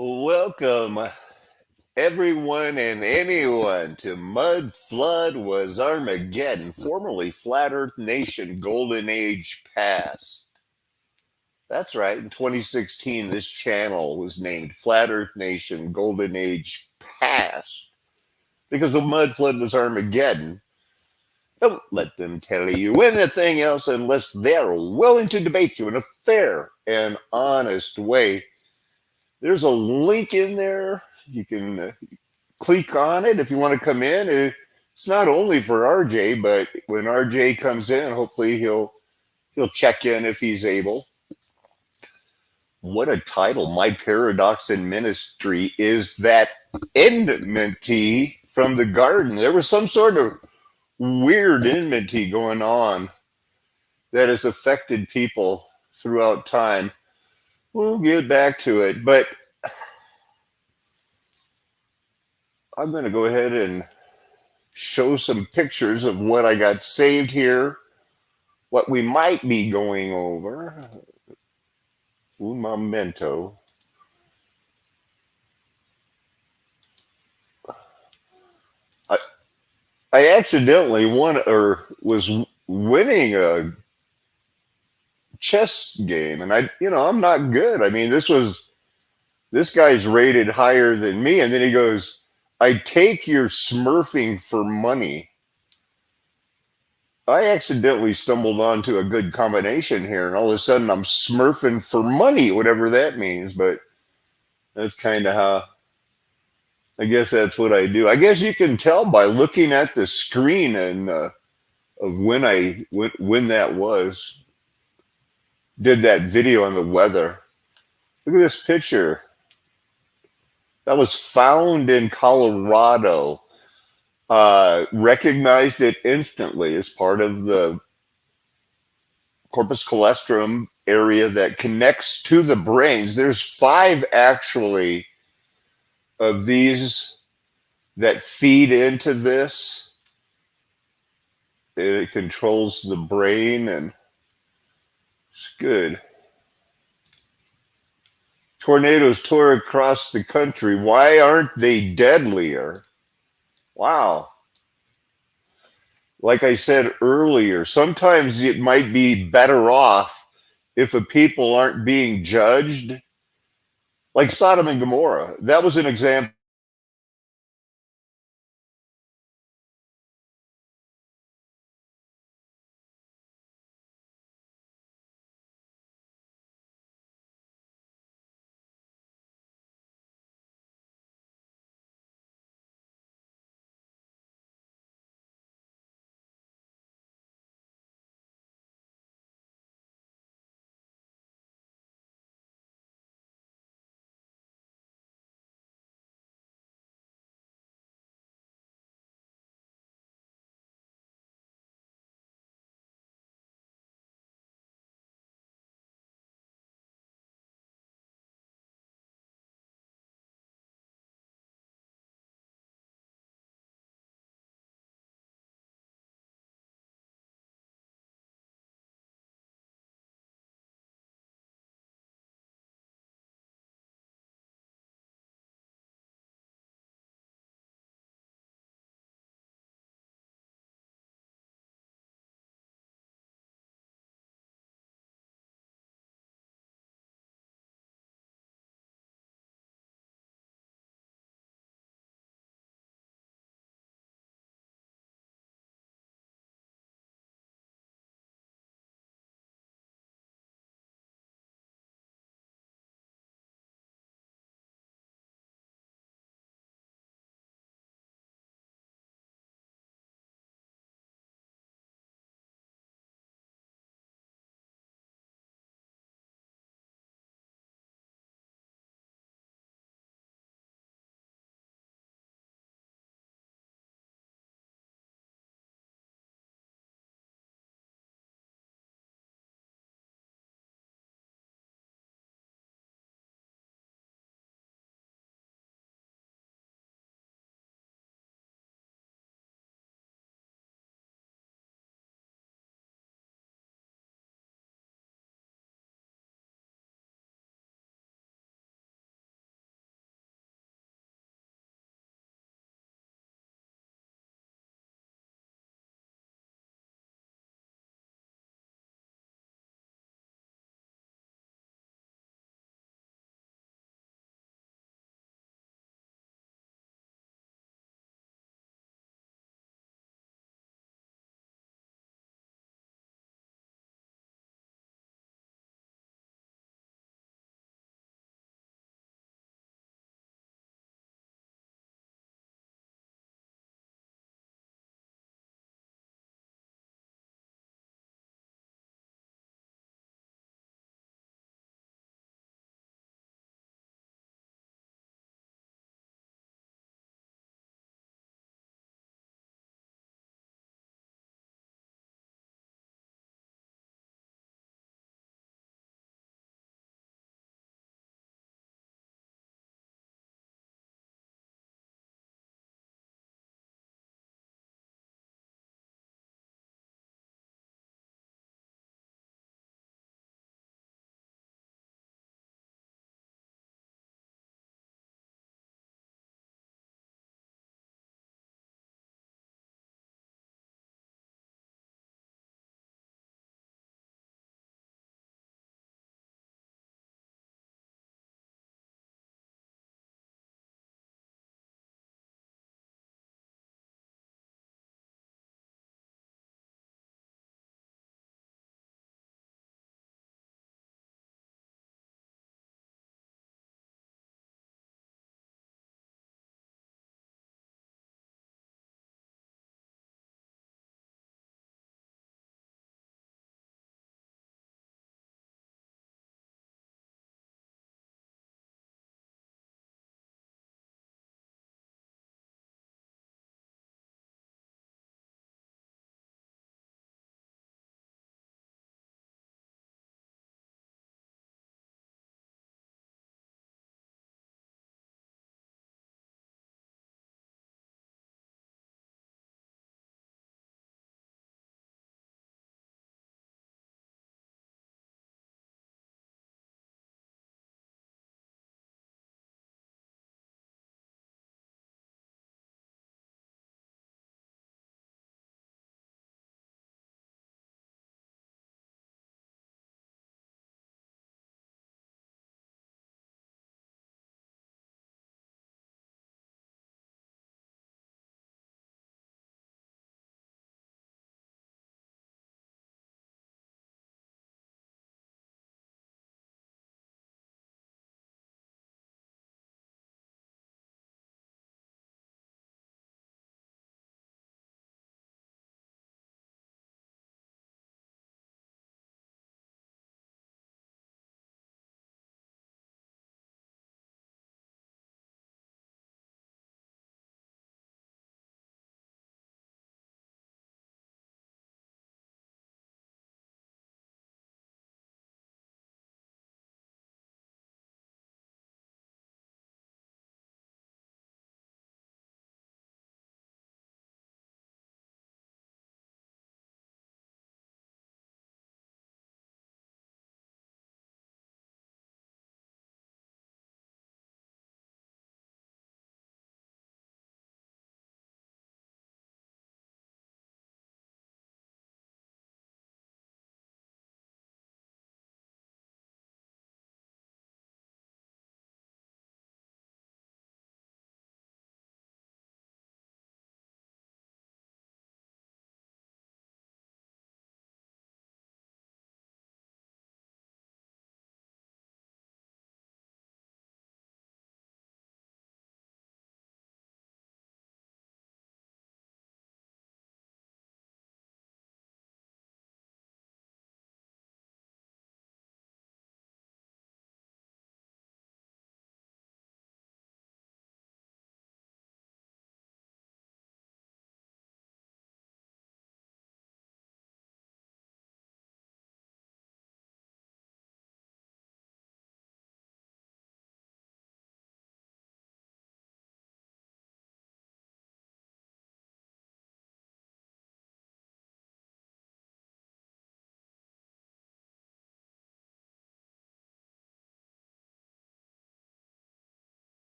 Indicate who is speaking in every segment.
Speaker 1: Welcome, everyone and anyone, to Mud Flood Was Armageddon, formerly Flat Earth Nation Golden Age Past. That's right, in 2016, this channel was named Flat Earth Nation Golden Age Past because the Mud Flood was Armageddon. Don't let them tell you anything else unless they're willing to debate you in a fair and honest way. There's a link in there. You can click on it if you want to come in. It's not only for RJ, but when RJ comes in, hopefully he'll check in if he's able. What a title! My paradox in ministry is that enmity from the garden. There was some sort of weird enmity going on that has affected people throughout time. We'll get back to it, but I'm going to go ahead and show some pictures of what I got saved here, what we might be going over. Un momento. I, I accidentally won or was winning a chess game, and I'm not good. I mean, this guy's rated higher than me, and then he goes, "I take your smurfing for money." I accidentally stumbled onto a good combination here, and all of a sudden I'm smurfing for money, whatever that means. But that's kind of how, I guess that's what I do. I guess you can tell by looking at the screen and of when that was. Did that video on the weather. Look at this picture. That was found in Colorado. Recognized it instantly as part of the corpus callosum area that connects to the brains. There's 5 actually of these that feed into this. It controls the brain, and it's good. Tornadoes tore across the country. Why aren't they deadlier? Wow. Like I said earlier, sometimes it might be better off if a people aren't being judged. Like Sodom and Gomorrah. That was an example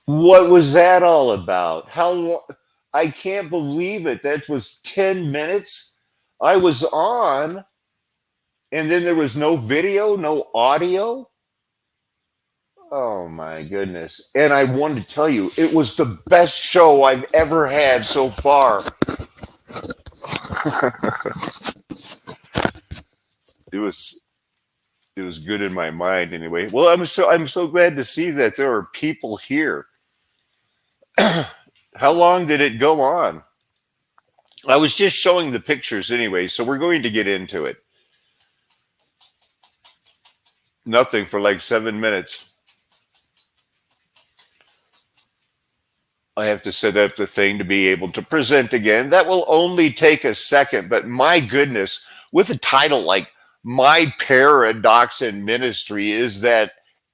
Speaker 1: What was that all about? How long? I can't believe it. That was 10 minutes. I was on, and then there was no video, no audio. Oh my goodness. And I wanted to tell you, it was the best show I've ever had so far. it was it was good in my mind anyway. Well, I'm so glad to see that there are people here. How long did it go on? I was just showing the pictures anyway, so we're going to get into it. Nothing for like 7 minutes. I have to set up the thing to be able to present again. That will only take a second, but my goodness, with a title like My Paradox in Ministry is that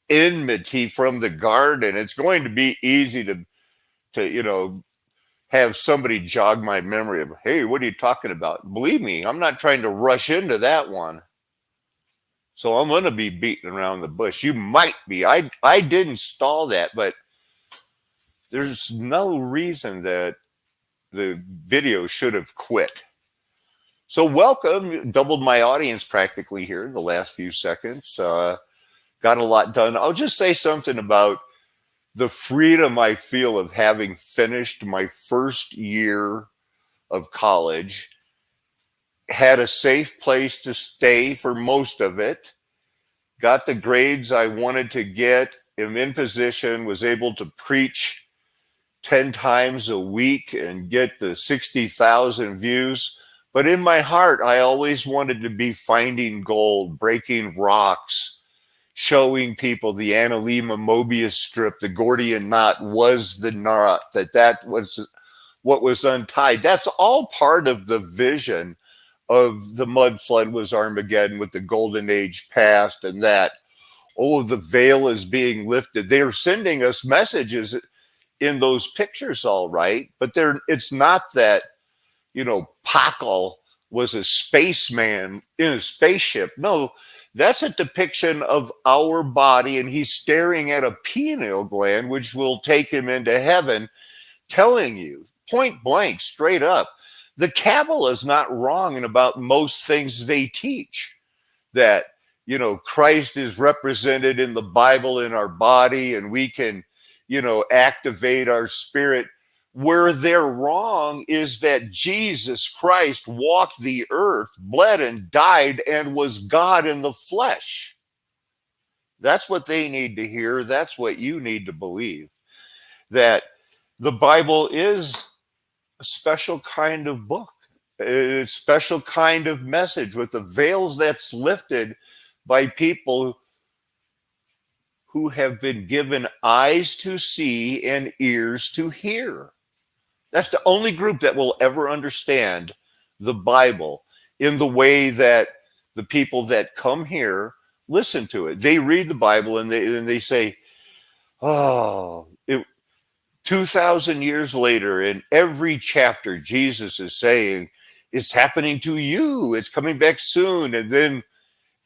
Speaker 1: enmity from the garden. It's going to be easy to have somebody jog my memory of, hey, what are you talking about? Believe me, I'm not trying to rush into that one. So I'm going to be beating around the bush. You might be. I didn't stall that, but there's no reason that the video should have quit. So welcome. Doubled my audience practically here in the last few seconds. Got a lot done. I'll just say something about the freedom I feel of having finished my first year of college, had a safe place to stay for most of it, got the grades I wanted to get, am in position, was able to preach 10 times a week and get the 60,000 views. But in my heart, I always wanted to be finding gold, breaking rocks, showing people the Analema Mobius strip, the Gordian knot was the knot, that was what was untied. That's all part of the vision of the mud flood was Armageddon, with the golden age past, and that, oh, the veil is being lifted. They're sending us messages in those pictures, all right, but it's not that, Pakal was a spaceman in a spaceship. No, that's a depiction of our body, and he's staring at a pineal gland, which will take him into heaven, telling you point blank, straight up, the Kabbalah is not wrong in about most things they teach. That, Christ is represented in the Bible in our body, and we can, activate our spirit. Where they're wrong is that Jesus Christ walked the earth, bled and died, and was God in the flesh. That's what they need to hear. That's what you need to believe. That the Bible is a special kind of book, a special kind of message with the veils that's lifted by people who have been given eyes to see and ears to hear. That's the only group that will ever understand the Bible in the way that the people that come here listen to it. They read the Bible and they say, oh, 2,000 years later, in every chapter, Jesus is saying, it's happening to you. It's coming back soon. And then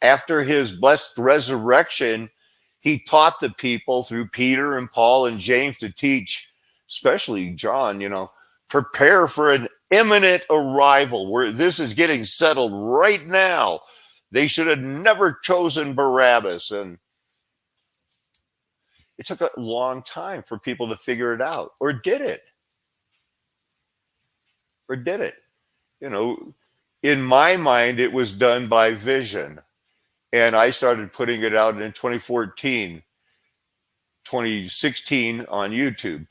Speaker 1: after his blessed resurrection, he taught the people through Peter and Paul and James to teach, especially John, prepare for an imminent arrival where this is getting settled right now. They should have never chosen Barabbas. And it took a long time for people to figure it out. Or did it? Or did it? In my mind, it was done by vision. And I started putting it out in 2014, 2016 on YouTube.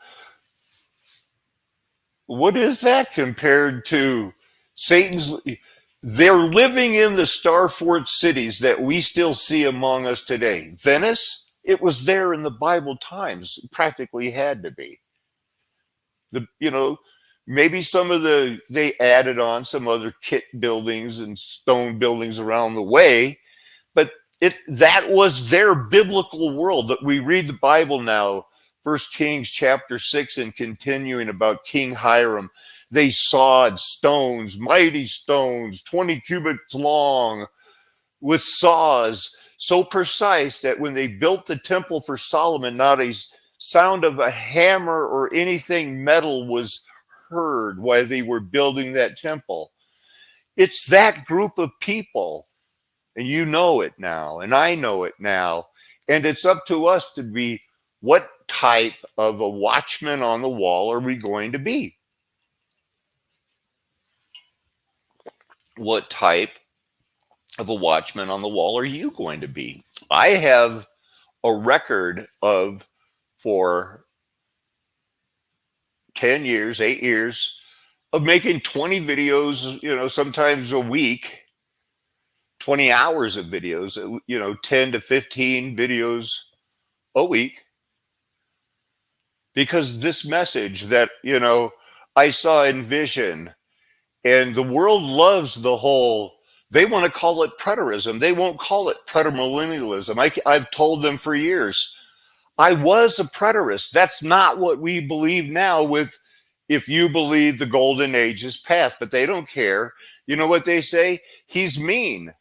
Speaker 1: What is that compared to Satan's? They're living in the star fort cities that we still see among us today. Venice, it was there in the Bible times, practically had to be. Maybe they added on some other kit buildings and stone buildings around the way, but that was their biblical world. That we read the Bible now, 1 Kings chapter 6, and continuing about King Hiram. They sawed stones, mighty stones, 20 cubits long, with saws so precise that when they built the temple for Solomon, not a sound of a hammer or anything metal was heard while they were building that temple. It's that group of people, and you know it now, and I know it now, and it's up to us to be, what type of a watchman on the wall are we going to be? What type of a watchman on the wall are you going to be? I have a record of, for 10 years, 8 years, of making 20 videos, sometimes a week, 20 hours of videos, 10 to 15 videos a week, because this message that, I saw in vision, and the world loves the whole, they want to call it preterism. They won't call it pretermillennialism. I've told them for years, I was a preterist. That's not what we believe now with, if you believe the golden age is past, but they don't care. You know what they say? He's mean.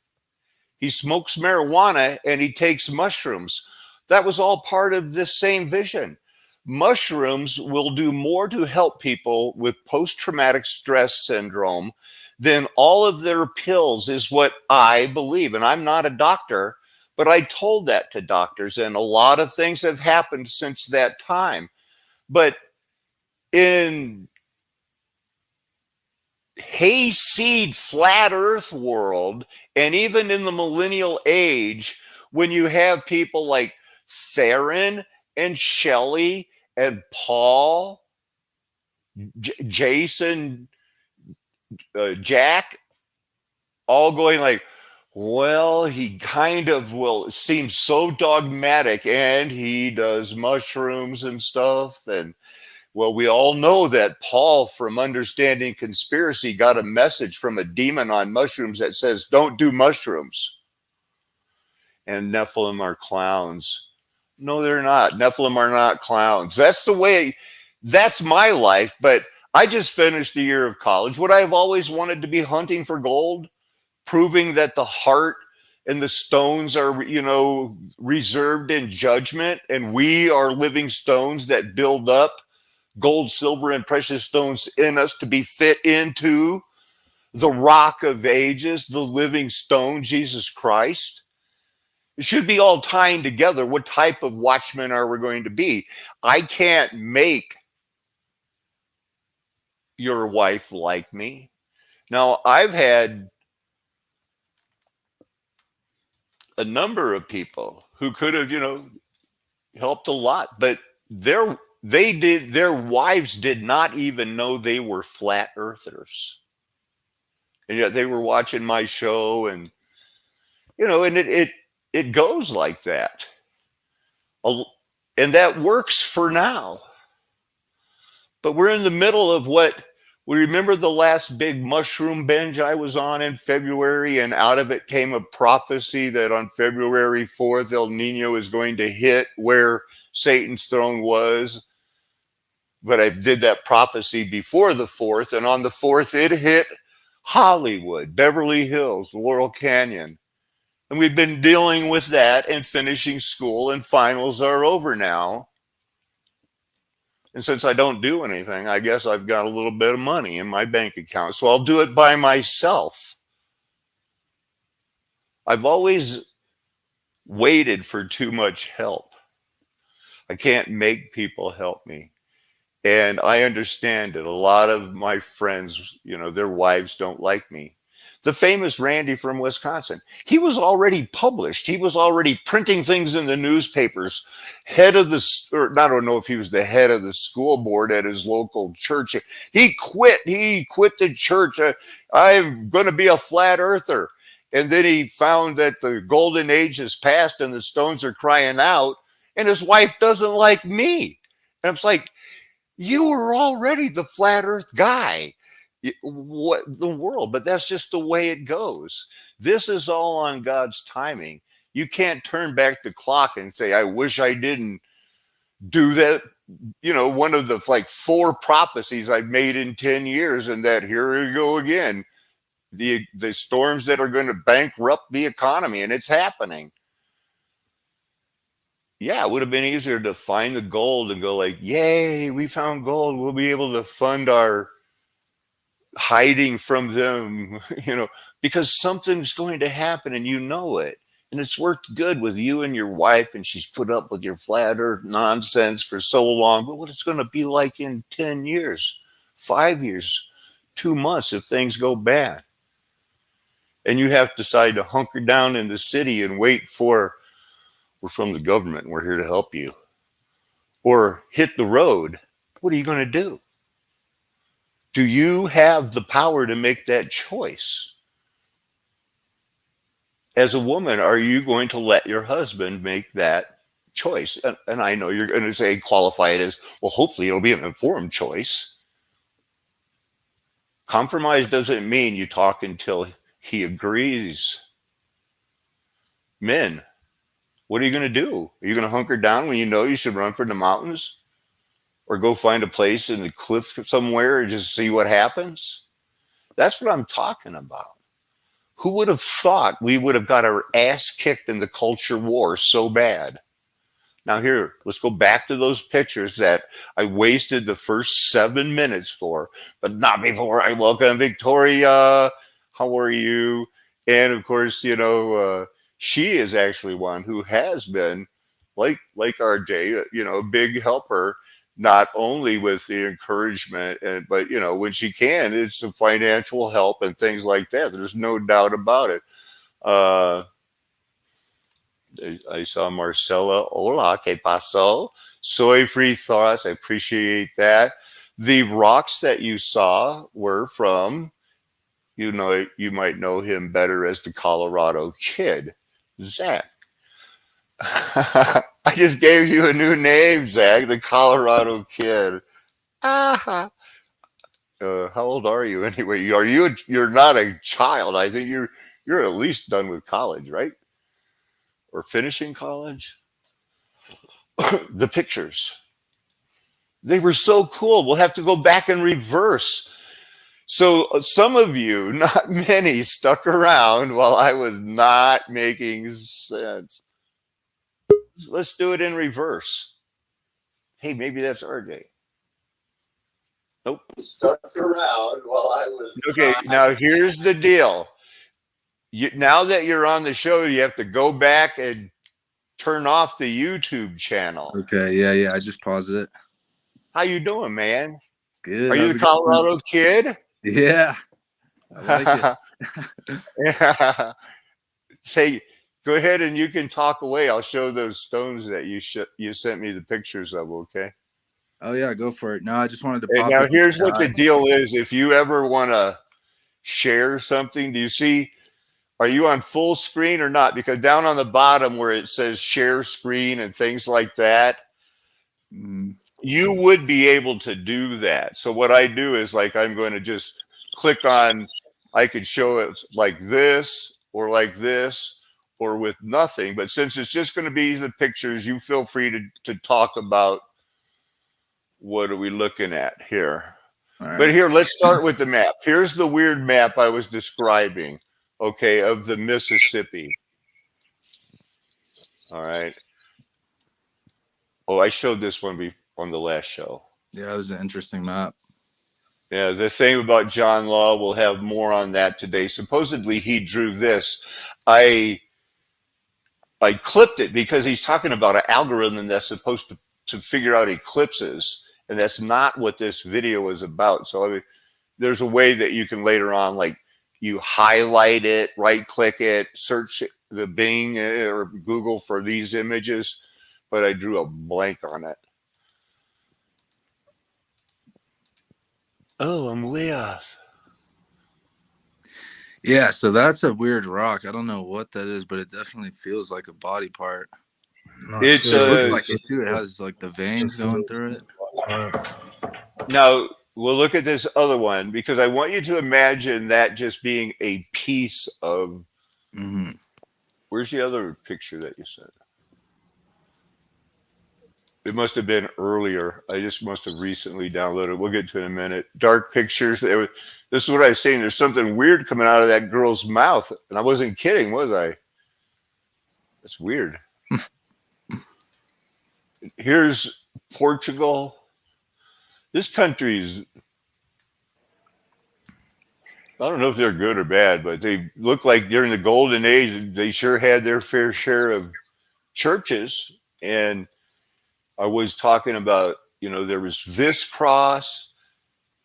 Speaker 1: He smokes marijuana and he takes mushrooms. That was all part of this same vision. Mushrooms will do more to help people with post-traumatic stress syndrome than all of their pills, is what I believe. And I'm not a doctor, but I told that to doctors, and a lot of things have happened since that time. But in hayseed flat earth world, and even in the millennial age, when you have people like Theron and Shelley and Paul, Jason, Jack, all going like, well, he kind of will seem so dogmatic, and he does mushrooms and stuff. And well, we all know that Paul from Understanding Conspiracy got a message from a demon on mushrooms that says, don't do mushrooms. And Nephilim are clowns. No, they're not. Nephilim are not clowns. That's the way, that's my life. But I just finished a year of college. What I've always wanted to be, hunting for gold, proving that the heart and the stones are, reserved in judgment, and we are living stones that build up gold, silver, and precious stones in us to be fit into the rock of ages, the living stone, Jesus Christ. It should be all tying together. What type of watchman are we going to be? I can't make your wife like me. Now, I've had a number of people who could have, helped a lot, but their wives did not even know they were flat earthers. And yet they were watching my show, and and it goes like that. And that works for now. But we're in the middle of what we remember, the last big mushroom binge I was on in February, and out of it came a prophecy that on February 4th, El Nino is going to hit where Satan's throne was. But I did that prophecy before the 4th, and on the 4th, it hit Hollywood, Beverly Hills, Laurel Canyon. And we've been dealing with that and finishing school, and finals are over now. And since I don't do anything, I guess I've got a little bit of money in my bank account. So I'll do it by myself. I've always waited for too much help. I can't make people help me. And I understand it. A lot of my friends, their wives don't like me. The famous Randy from Wisconsin, he was already published. He was already printing things in the newspapers. Head of or I don't know if he was the head of the school board at his local church. He quit. He quit the church. I'm going to be a flat earther. And then he found that the golden age has passed and the stones are crying out, and his wife doesn't like me. And it's like, you were already the flat earth guy. What the world? But that's just the way it goes. This is all on God's timing. You can't turn back the clock and say, I wish I didn't do that. One of the 4 prophecies I've made in 10 years, and that here we go again. The storms that are going to bankrupt the economy, and it's happening. Yeah, it would have been easier to find the gold and go like, "Yay, we found gold. We'll be able to fund our hiding from them," because something's going to happen and you know it. And it's worked good with you and your wife, and she's put up with your flat earth nonsense for so long. But what it's going to be like in 10 years, 5 years, 2 months if things go bad. And you have to decide to hunker down in the city and wait for, "We're from the government and we're here to help you," or hit the road. What are you going to do? Do you have the power to make that choice? As a woman, are you going to let your husband make that choice? And I know you're going to say, qualify it as, well, hopefully it'll be an informed choice. Compromise doesn't mean you talk until he agrees. Men, what are you going to do? Are you going to hunker down when you know you should run for the mountains? Or go find a place in the cliff somewhere and just see what happens? That's what I'm talking about. Who would have thought we would have got our ass kicked in the culture war so bad? Now, here, let's go back to those pictures that I wasted the first 7 minutes for, but not before I welcome Victoria. How are you? And of course, she is actually one who has been, like RJ, a big helper, not only with the encouragement, but when she can, it's some financial help and things like that. There's no doubt about it. I saw Marcella. Hola, ¿qué pasó? Soy Free Thoughts. I appreciate that. The rocks that you saw were from, you might know him better as the Colorado Kid, Zach. I just gave you a new name, Zach, the Colorado Kid. How old are you anyway? You're not a child. I think you're at least done with college, right? Or finishing college. The pictures, they were so cool. We'll have to go back in reverse. So some of you, not many, stuck around while I was not making sense. Let's do it in reverse. Hey, maybe that's RJ. Nope. Stuck around while I was. Okay, now here's the deal. Now that you're on the show, you have to go back and turn off the YouTube channel.
Speaker 2: Okay, yeah. I just paused it.
Speaker 1: How you doing, man?
Speaker 2: Good.
Speaker 1: Are you the Colorado Kid?
Speaker 2: Yeah, I like
Speaker 1: it. Yeah. Say, go ahead and you can talk away. I'll show those stones that you sent me the pictures of. Okay.
Speaker 2: Oh yeah, go for it. No, I just wanted to
Speaker 1: And
Speaker 2: pop.
Speaker 1: now here's what the deal is. If you ever want to share something, do you see? Are you on full screen or not? Because down on the bottom where it says share screen and things like that, you would be able to do that. So what I do is I'm going to just click on, I could show it like this or with nothing. But since it's just going to be the pictures, you feel free to talk about what are we looking at here. Right. But here, let's start with the map. Here's the weird map I was describing, okay, of the Mississippi. All right. Oh, I showed this one on the last show.
Speaker 2: Yeah, it was an interesting map.
Speaker 1: Yeah, the thing about John Law, we'll have more on that today. Supposedly he drew this. I clipped it because he's talking about an algorithm that's supposed to figure out eclipses, and that's not what this video is about. So there's a way that you can later on, you highlight it, right click it, search the Bing or Google for these images, but I drew a blank on it. Oh, I'm way off.
Speaker 2: Yeah, so that's a weird rock. I don't know what that is, but it definitely feels like a body part.
Speaker 1: It
Speaker 2: looks like it too. It has the veins going through it.
Speaker 1: Now, we'll look at this other one because I want you to imagine that just being a piece of. Mm-hmm. Where's the other picture that you sent? It must have been earlier. I just must have recently downloaded. We'll get to it in a minute. Dark pictures. This is what I was saying. There's something weird coming out of that girl's mouth. And I wasn't kidding, was I? That's weird. Here's Portugal. This country's, I don't know if they're good or bad, but they look like during the golden age, they sure had their fair share of churches. And I was talking about, there was this cross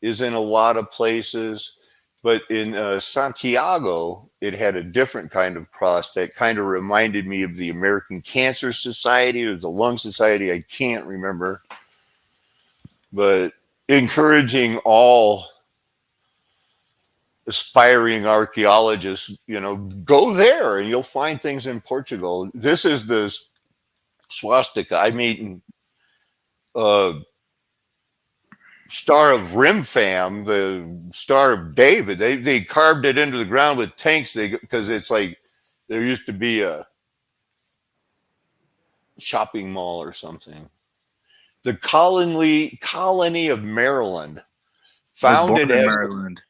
Speaker 1: is in a lot of places, but in Santiago, it had a different kind of cross that kind of reminded me of the American Cancer Society or the Lung Society. I can't remember, but encouraging all aspiring archaeologists, go there and you'll find things in Portugal. This is the swastika. I mean, uh, Star of Rimfam, the Star of David. They carved it into the ground with tanks. Because it's like there used to be a shopping mall or something. The colony of Maryland,
Speaker 2: I was born
Speaker 1: founded
Speaker 2: in
Speaker 1: as,
Speaker 2: Maryland.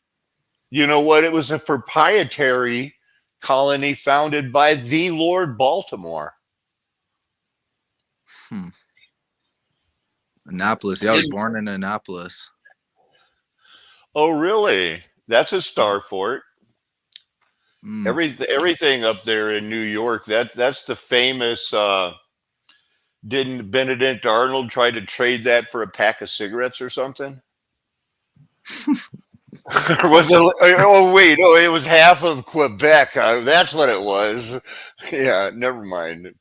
Speaker 1: you know what? It was a proprietary colony founded by the Lord Baltimore.
Speaker 2: Annapolis. Yeah, I was born in Annapolis.
Speaker 1: Oh, really? That's a star fort.
Speaker 2: Mm.
Speaker 1: Everything up there in New York. That's the famous. Didn't Benedict Arnold try to trade that for a pack of cigarettes or something? Or was it? Oh wait, oh it was half of Quebec. That's what it was. Yeah, never mind.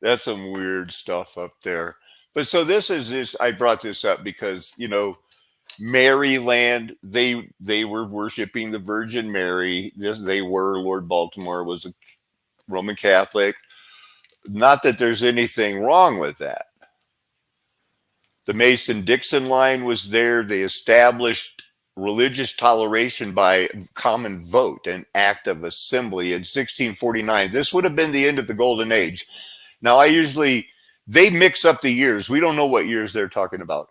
Speaker 1: That's some weird stuff up there. But so this is this. I brought this up because Maryland. They were worshiping the Virgin Mary. They were. Lord Baltimore was a Roman Catholic. Not that there's anything wrong with that. The Mason-Dixon line was there. They established religious toleration by common vote, an act of assembly in 1649. This would have been the end of the Golden Age. Now, they mix up the years. We don't know what years they're talking about.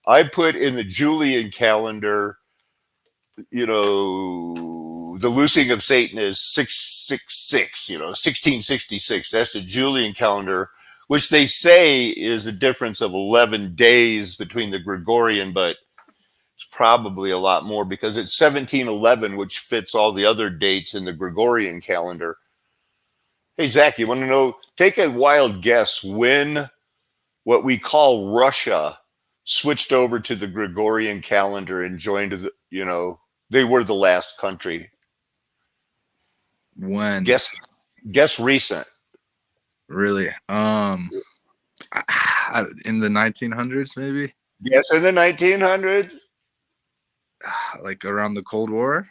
Speaker 1: I put in the Julian calendar, the loosing of Satan is 666, 1666. That's the Julian calendar, which they say is a difference of 11 days between the Gregorian, but it's probably a lot more because it's 1711, which fits all the other dates in the Gregorian calendar. Hey, Zach, you want to know? Take a wild guess when what we call Russia switched over to the Gregorian calendar and joined they were the last country.
Speaker 2: When?
Speaker 1: Guess recent.
Speaker 2: Really? In the 1900s, maybe.
Speaker 1: Yes, in the 1900s.
Speaker 2: Like around the Cold War.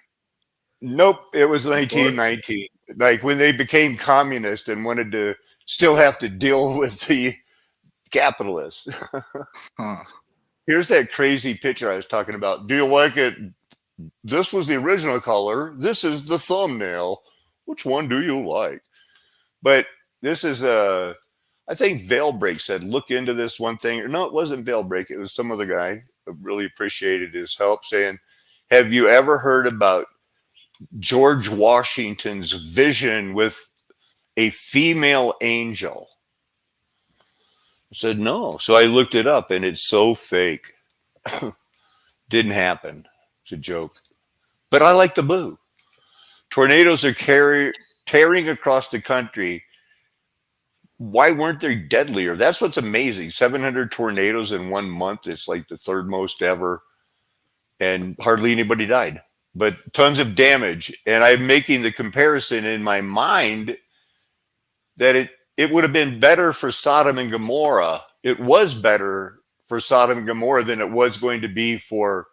Speaker 1: Nope, it was 1919. Like when they became communist and wanted to still have to deal with the capitalists.
Speaker 2: Huh.
Speaker 1: Here's that crazy picture I was talking about. Do you like it? This was the original color. This is the thumbnail. Which one do you like? But this is I think Veilbreak said, look into this one thing. No, it wasn't Veilbreak. It was some other guy. I really appreciated his help saying, have you ever heard about George Washington's vision with a female angel? I said, no. So I looked it up and it's so fake. Didn't happen. It's a joke. But I like the boo. Tornadoes are tearing across the country. Why weren't they deadlier? That's what's amazing. 700 tornadoes in 1 month. It's like the third most ever. And hardly anybody died. But tons of damage. And I'm making the comparison in my mind that it would have been better for Sodom and Gomorrah. It was better for Sodom and Gomorrah than it was going to be for,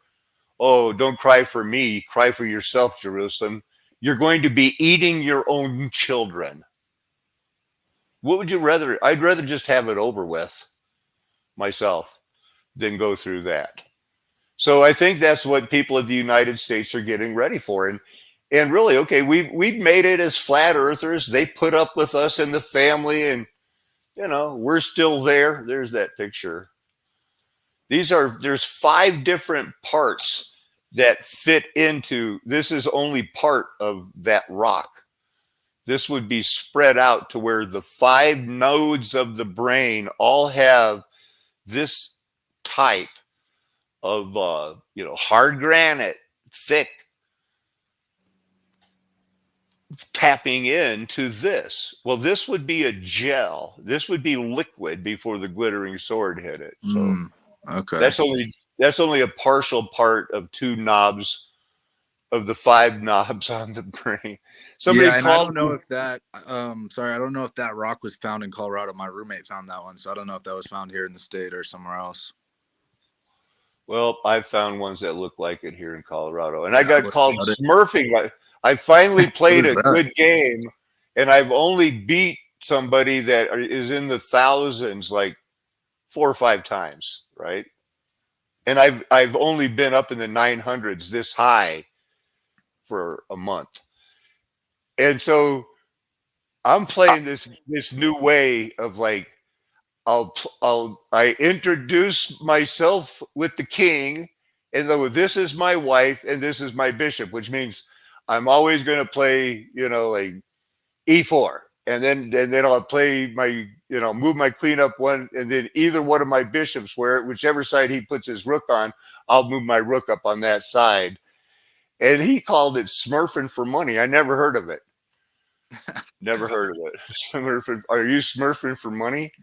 Speaker 1: oh, don't cry for me, cry for yourself, Jerusalem. You're going to be eating your own children. What would you rather? I'd rather just have it over with myself than go through that. So I think that's what people of the United States are getting ready for. And really, okay, we've made it as flat earthers. They put up with us in the family, and we're still there. There's that picture. There's 5 different parts that fit into this. Is only part of that rock. this would be spread out to where the 5 nodes of the brain all have this type of, hard granite, thick, tapping into this. Well, this would be a gel. This would be liquid before the glittering sword hit it. So
Speaker 2: Okay.
Speaker 1: that's only a partial part of 2 knobs of the 5 knobs on the brain. Somebody
Speaker 2: Yeah, and I
Speaker 1: called
Speaker 2: don't know if that sorry, I don't know if that rock was found in Colorado. My roommate found that one, so I don't know if that was found here in the state or somewhere else.
Speaker 1: Well, I've found ones that look like it here in Colorado, and I
Speaker 2: Yeah,
Speaker 1: got called
Speaker 2: what
Speaker 1: smurfing. I finally played
Speaker 2: is
Speaker 1: a
Speaker 2: that?
Speaker 1: good game, and I've only beat somebody that is in the thousands, like 4 or 5 times, right? And I've only been up in the 900s this high for a month, and so I'm playing this new way of like I introduce myself with the king, and though this is my wife and this is my bishop, which means I'm always going to play, like e4, and then I'll play my, move my queen up one, and then either one of my bishops, whichever side he puts his rook on, I'll move my rook up on that side. And he called it smurfing for money. I never heard of it. Never heard of it. Smurfing. Are you smurfing for money?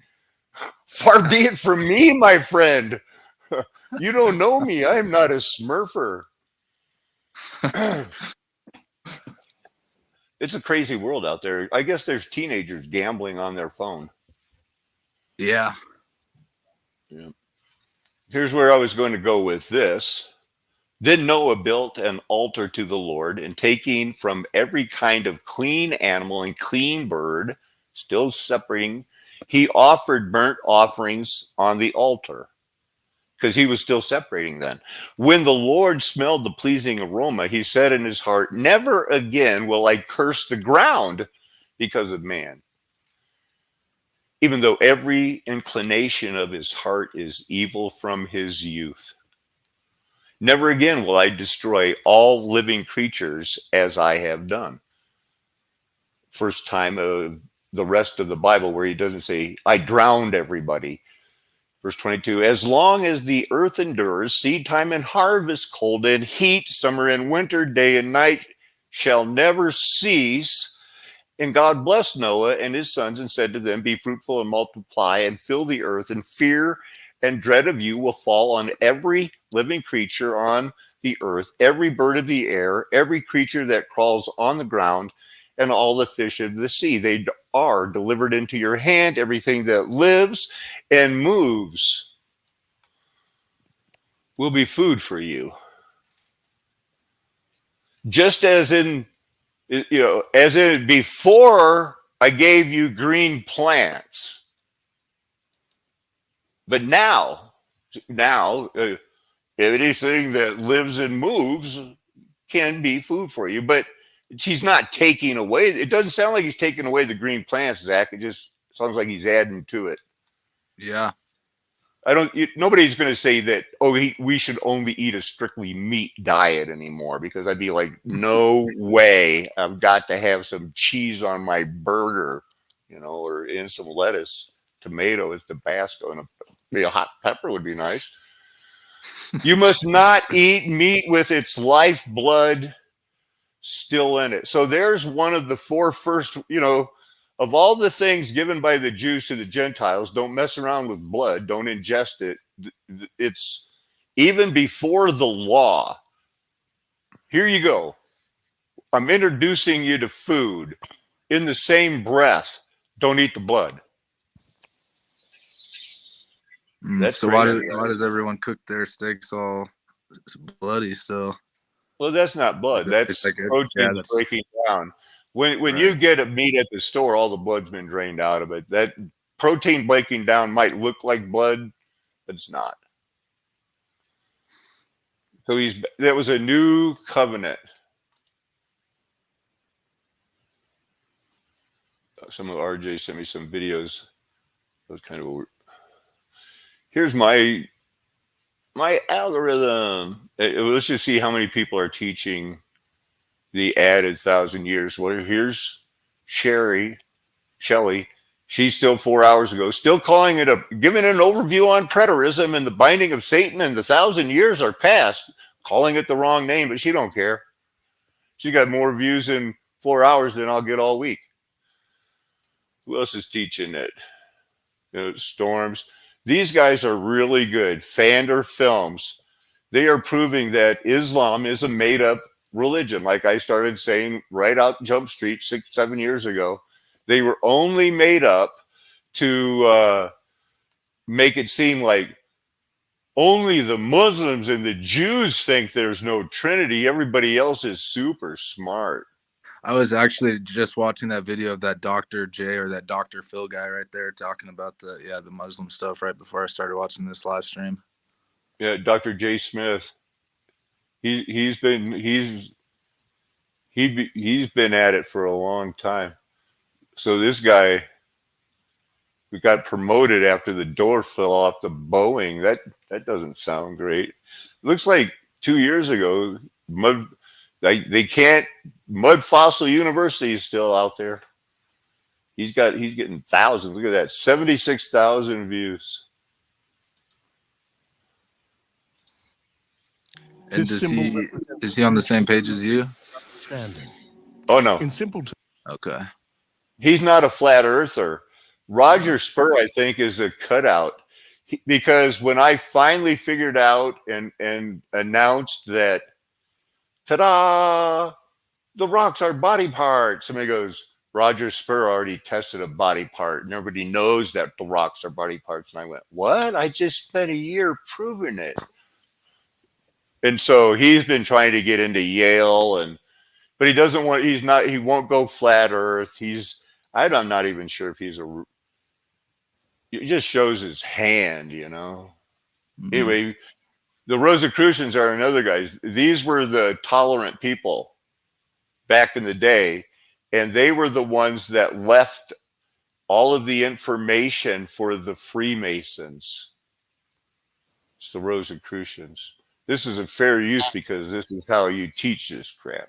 Speaker 1: Far be it from me, my friend. You don't know me. I am not a smurfer. It's a crazy world out there. I guess there's teenagers gambling on their phone.
Speaker 2: Yeah.
Speaker 1: Yeah. Here's where I was going to go with this. Then Noah built an altar to the Lord, and taking from every kind of clean animal and clean bird, still separating, he offered burnt offerings on the altar, because he was still separating then. When the Lord smelled the pleasing aroma, he said in his heart, never again will I curse the ground because of man, even though every inclination of his heart is evil from his youth. Never again will I destroy all living creatures as I have done. First time of the rest of the Bible where he doesn't say, I drowned everybody. Verse 22, as long as the earth endures, seed time and harvest, cold and heat, summer and winter, day and night shall never cease. And God blessed Noah and his sons and said to them, be fruitful and multiply and fill the earth, and fear and dread of you will fall on every living creature on the earth, every bird of the air, every creature that crawls on the ground, and all the fish of the sea. They are delivered into your hand, everything that lives and moves will be food for you. Just as as in before I gave you green plants, but now, anything that lives and moves can be food for you. But he's not taking away. It doesn't sound like he's taking away the green plants, Zach. It just sounds like he's adding to it.
Speaker 2: Yeah.
Speaker 1: Nobody's going to say that, we should only eat a strictly meat diet anymore, because I'd be like, no way. I've got to have some cheese on my burger, or in some lettuce, tomatoes, Tabasco, and a hot pepper would be nice. You must not eat meat with its lifeblood still in it. So there's one of the 4 first, of all the things given by the Jews to the Gentiles, don't mess around with blood, don't ingest it. It's even before the law. Here you go. I'm introducing you to food. In the same breath, don't eat the blood. That's
Speaker 2: So
Speaker 1: crazy.
Speaker 2: why does everyone cook their steaks all bloody still?
Speaker 1: Well, that's not blood. That's proteins breaking down. When
Speaker 2: right.
Speaker 1: you get a meat at the store, all the blood's been drained out of it. That protein breaking down might look like blood, but it's not. So that was a new covenant. Some of RJ sent me some videos. It was kind of here's my algorithm. Let's just see how many people are teaching the added 1,000 years. Here's Shelley, she's still 4 hours ago, still calling it giving an overview on preterism and the binding of Satan and the 1,000 years are past, calling it the wrong name, but she don't care. She got more views in 4 hours than I'll get all week. Who else is teaching it? Storms. These guys are really good. Fander Films. They are proving that Islam is a made up religion. Like I started saying right out Jump Street 6-7 years ago, they were only made up to make it seem like only the Muslims and the Jews think there's no Trinity. Everybody else is super smart.
Speaker 2: I was actually just watching that video of that Dr. J or that Dr. Phil guy right there talking about the Muslim stuff right before I started watching this live stream.
Speaker 1: Yeah, Dr. J. Smith. He's been at it for a long time. So this guy, we got promoted after the door fell off the Boeing. That doesn't sound great. Looks like 2 years ago, Mud Fossil University is still out there. He's getting thousands. Look at that, 76,000 views.
Speaker 2: And is he on the same page as you?
Speaker 1: Oh no.
Speaker 3: In simple terms.
Speaker 2: Okay.
Speaker 1: He's not a flat earther. Roger Spur, I think, is a cutout. Because when I finally figured out and announced that, ta-da, the rocks are body parts, somebody goes, Roger Spur already tested a body part, and everybody knows that the rocks are body parts. And I went, what? I just spent a year proving it. And so he's been trying to get into Yale, but he won't go flat earth. I'm not even sure if it just shows his hand, Mm-hmm. Anyway, the Rosicrucians are another guys. These were the tolerant people back in the day, and they were the ones that left all of the information for the Freemasons. It's the Rosicrucians. This is a fair use because this is how you teach this crap.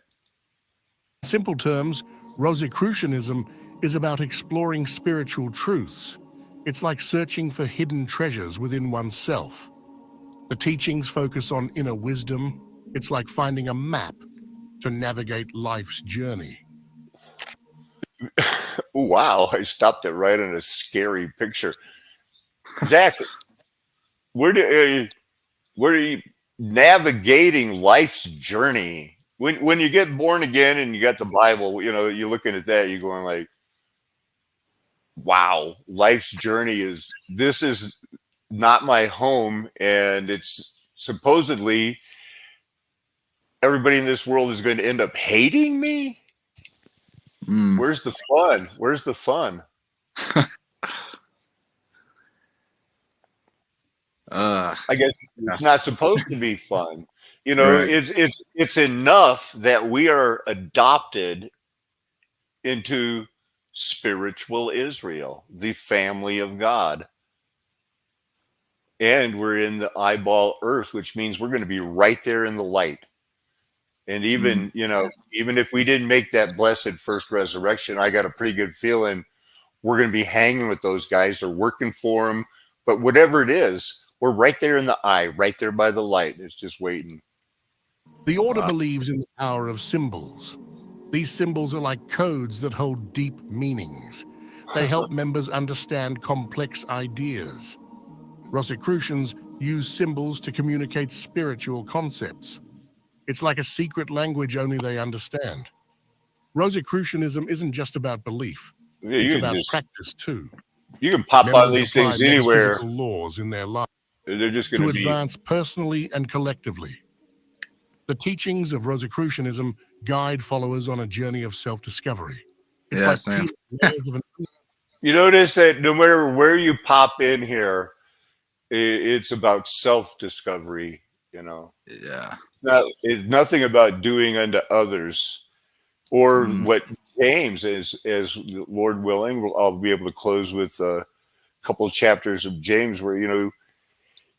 Speaker 3: In simple terms, Rosicrucianism is about exploring spiritual truths. It's like searching for hidden treasures within oneself. The teachings focus on inner wisdom. It's like finding a map to navigate life's journey.
Speaker 1: Wow, I stopped it right on a scary picture. Zach, where are you navigating life's journey? When you get born again and you got the Bible, you're looking at that, you're going like, wow, life's journey this is not my home, and it's supposedly everybody in this world is going to end up hating me. Where's the fun? I guess it's not supposed to be fun. Right. It's enough that we are adopted into spiritual Israel, the family of God. And we're in the eyeball earth, which means we're going to be right there in the light. And even, even if we didn't make that blessed first resurrection, I got a pretty good feeling we're going to be hanging with those guys or working for them. But whatever it is, we're right there in the eye, right there by the light. It's just waiting.
Speaker 3: The order believes in the power of symbols. These symbols are like codes that hold deep meanings. They help members understand complex ideas. Rosicrucians use symbols to communicate spiritual concepts. It's like a secret language only they understand. Rosicrucianism isn't just about belief.
Speaker 1: Yeah,
Speaker 3: it's about practice too.
Speaker 1: You can pop on these things anywhere.
Speaker 3: Laws in their life.
Speaker 1: They're just going to
Speaker 3: advance personally and collectively. The teachings of Rosicrucianism guide followers on a journey of self-discovery. It's like
Speaker 1: you notice that no matter where you pop in here, it's about self-discovery.
Speaker 2: Yeah.
Speaker 1: It's nothing about doing unto others, or what James is, as Lord willing, I'll be able to close with a couple of chapters of James where,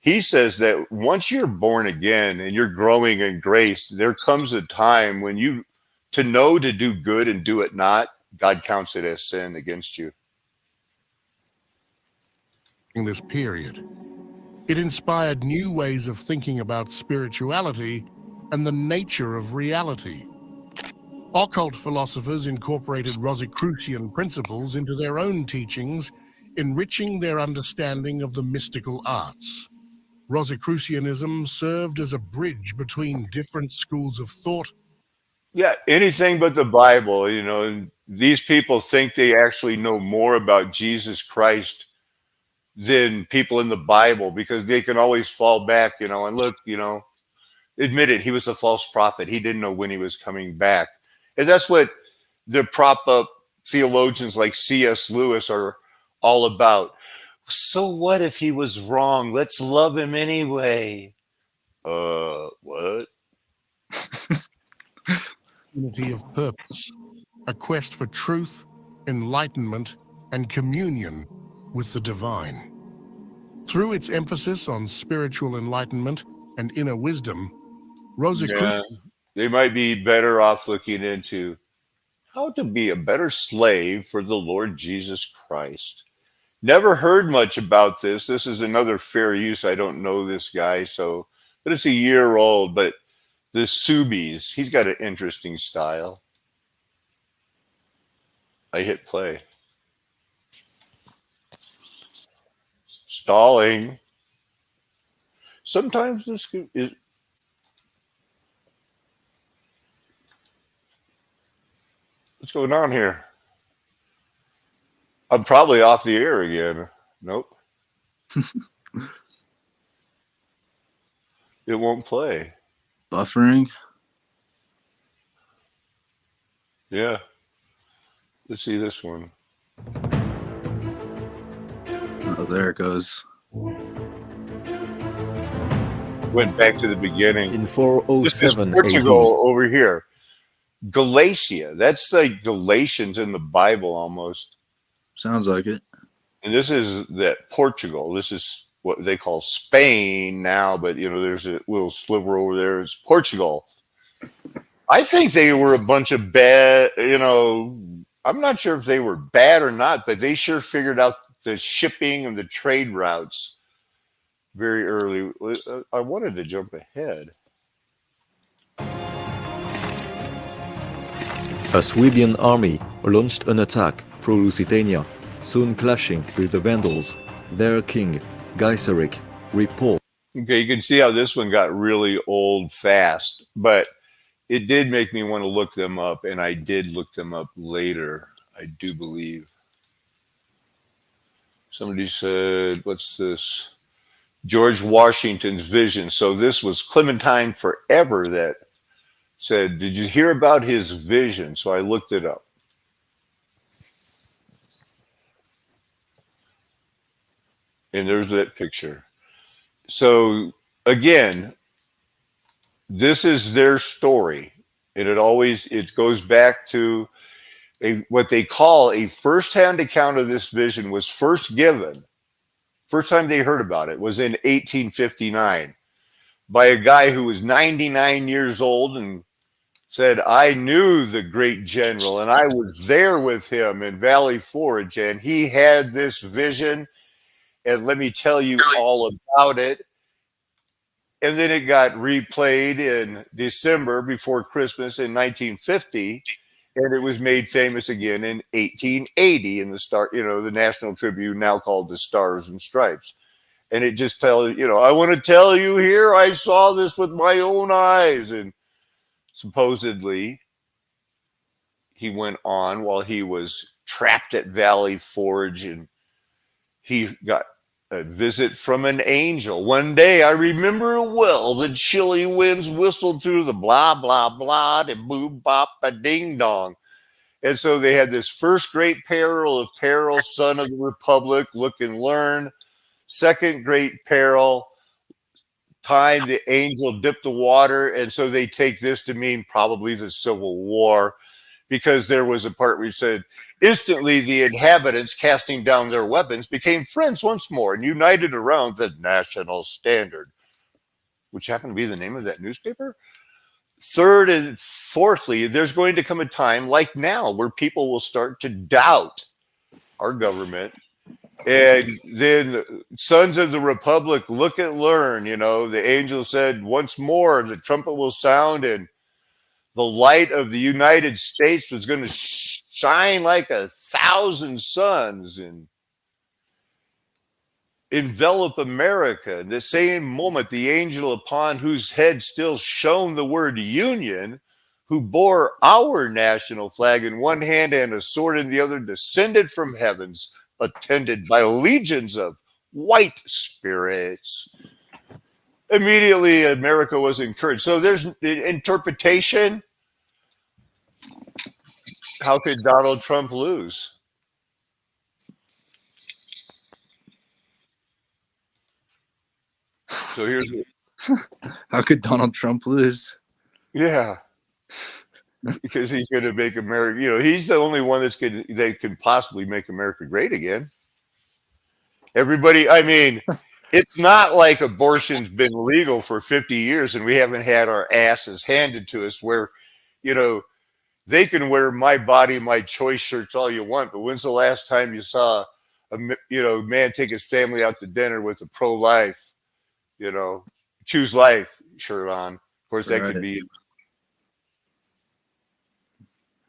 Speaker 1: he says that once you're born again and you're growing in grace, there comes a time when to know to do good and do it not God counts it as sin against you.
Speaker 3: In this period, it inspired new ways of thinking about spirituality and the nature of reality. Occult philosophers incorporated Rosicrucian principles into their own teachings, enriching their understanding of the mystical arts. Rosicrucianism served as a bridge between different schools of thought.
Speaker 1: Yeah, anything but the Bible. You know, and these people think they actually know more about Jesus Christ than people in the Bible because they can always fall back, you know, and look, you know, admit it, he was a false prophet. He didn't know when he was coming back. And that's what the prop up theologians like C.S. Lewis are all about. So what if he was wrong? Let's love him anyway. What?
Speaker 3: Unity of purpose, a quest for truth, enlightenment, and communion with the divine. Through its emphasis on spiritual enlightenment and inner wisdom, Rosicrucianism
Speaker 1: Yeah, they might be better off looking into how to be a better slave for the Lord Jesus Christ. Never heard much about this. This is another fair use. I don't know this guy, so, but it's a year old. But the Subies, he's got an interesting style. I hit play. Stalling. Sometimes this is. What's going on here? I'm probably off the air again. Nope. It won't play.
Speaker 2: Buffering.
Speaker 1: Yeah. Let's see this one.
Speaker 2: Oh, there it goes.
Speaker 1: Went back to the beginning.
Speaker 4: In
Speaker 1: This is
Speaker 4: 407 AD,
Speaker 1: Portugal over here. Galatia. That's like Galatians in the Bible almost.
Speaker 2: Sounds like it.
Speaker 1: And this is that Portugal. This is what they call Spain now, but you know, there's a little sliver over there. It's Portugal. I think they were a bunch of bad, you know, I'm not sure if they were bad or not, but they sure figured out the shipping and the trade routes very early. I wanted to jump ahead.
Speaker 4: a Swabian army launched an attack through Lusitania, soon clashing with the Vandals. Their king, Gaiseric, repulsed.
Speaker 1: Okay, you can see how this one got really old fast, but it did make me want to look them up, and I did look them up later, I do believe. Somebody said, what's this? George Washington's vision. So this was Clementine Forever that said, did you hear about his vision? So I looked it up. And there's that picture. So again, this is their story. And it goes back to what they call a first-hand account of this vision was first given. First time they heard about it was in 1859 by a guy who was 99 years old and said, I knew the great general and I was there with him in Valley Forge and he had this vision and let me tell you all about it. And then it got replayed in December before Christmas in 1950. And it was made famous again in 1880 in the National Tribune, now called the Stars and Stripes. And it just tells, I want to tell you here, I saw this with my own eyes. And supposedly he went on while he was trapped at Valley Forge and he got a visit from an angel. One day, I remember well, the chilly winds whistled through the blah, blah, blah, de boop, bop, a ding dong. And so they had this first great peril of peril, son of the republic, look and learn. Second great peril, time the angel dipped the water. And so they take this to mean probably the Civil War, because there was a part where he said, instantly the inhabitants, casting down their weapons, became friends once more and united around the national standard, which happened to be the name of that newspaper. third and fourthly, there's going to come a time like now where people will start to doubt our government. And then sons of the republic, look and learn. The angel said, once more the trumpet will sound, and the light of the United States was going to shine like 1,000 suns and envelop America. In the same moment, the angel upon whose head still shone the word Union, who bore our national flag in one hand and a sword in the other, descended from heavens, attended by legions of white spirits. Immediately, America was encouraged. So there's interpretation. How could Donald Trump lose? So here's
Speaker 2: How could Donald Trump lose?
Speaker 1: yeah, because he's going to make America. He's the only one that can possibly make America great again. Everybody, I mean, it's not like abortion's been legal for 50 years and we haven't had our asses handed to us where, they can wear my body, my choice shirts all you want. But when's the last time you saw a man take his family out to dinner with a pro-life, choose life shirt on? Of course, that could be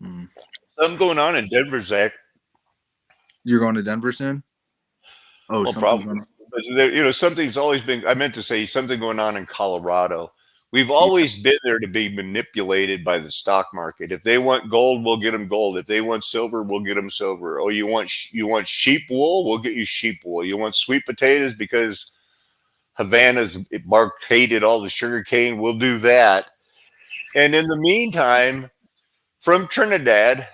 Speaker 1: something going on in Denver, Zach.
Speaker 2: You're going to Denver soon? Oh,
Speaker 1: well, probably. But something's always been. I meant to say something going on in Colorado. We've always been there to be manipulated by the stock market. If they want gold, we'll get them gold. If they want silver, we'll get them silver. Oh, you want sheep wool? We'll get you sheep wool. You want sweet potatoes because Havana's barcaded all the sugar cane? We'll do that. And in the meantime, from Trinidad,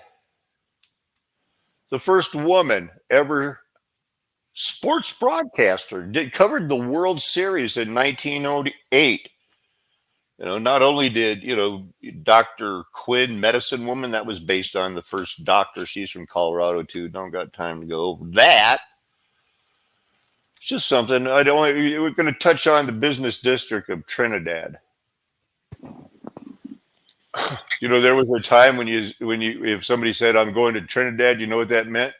Speaker 1: the first woman ever sports broadcaster covered the World Series in 1908. Not only did, Dr. Quinn, medicine woman, that was based on the first doctor. She's from Colorado too. Don't got time to go over that. It's just something. We're going to touch on the business district of Trinidad. There was a time when if somebody said, I'm going to Trinidad, you know what that meant?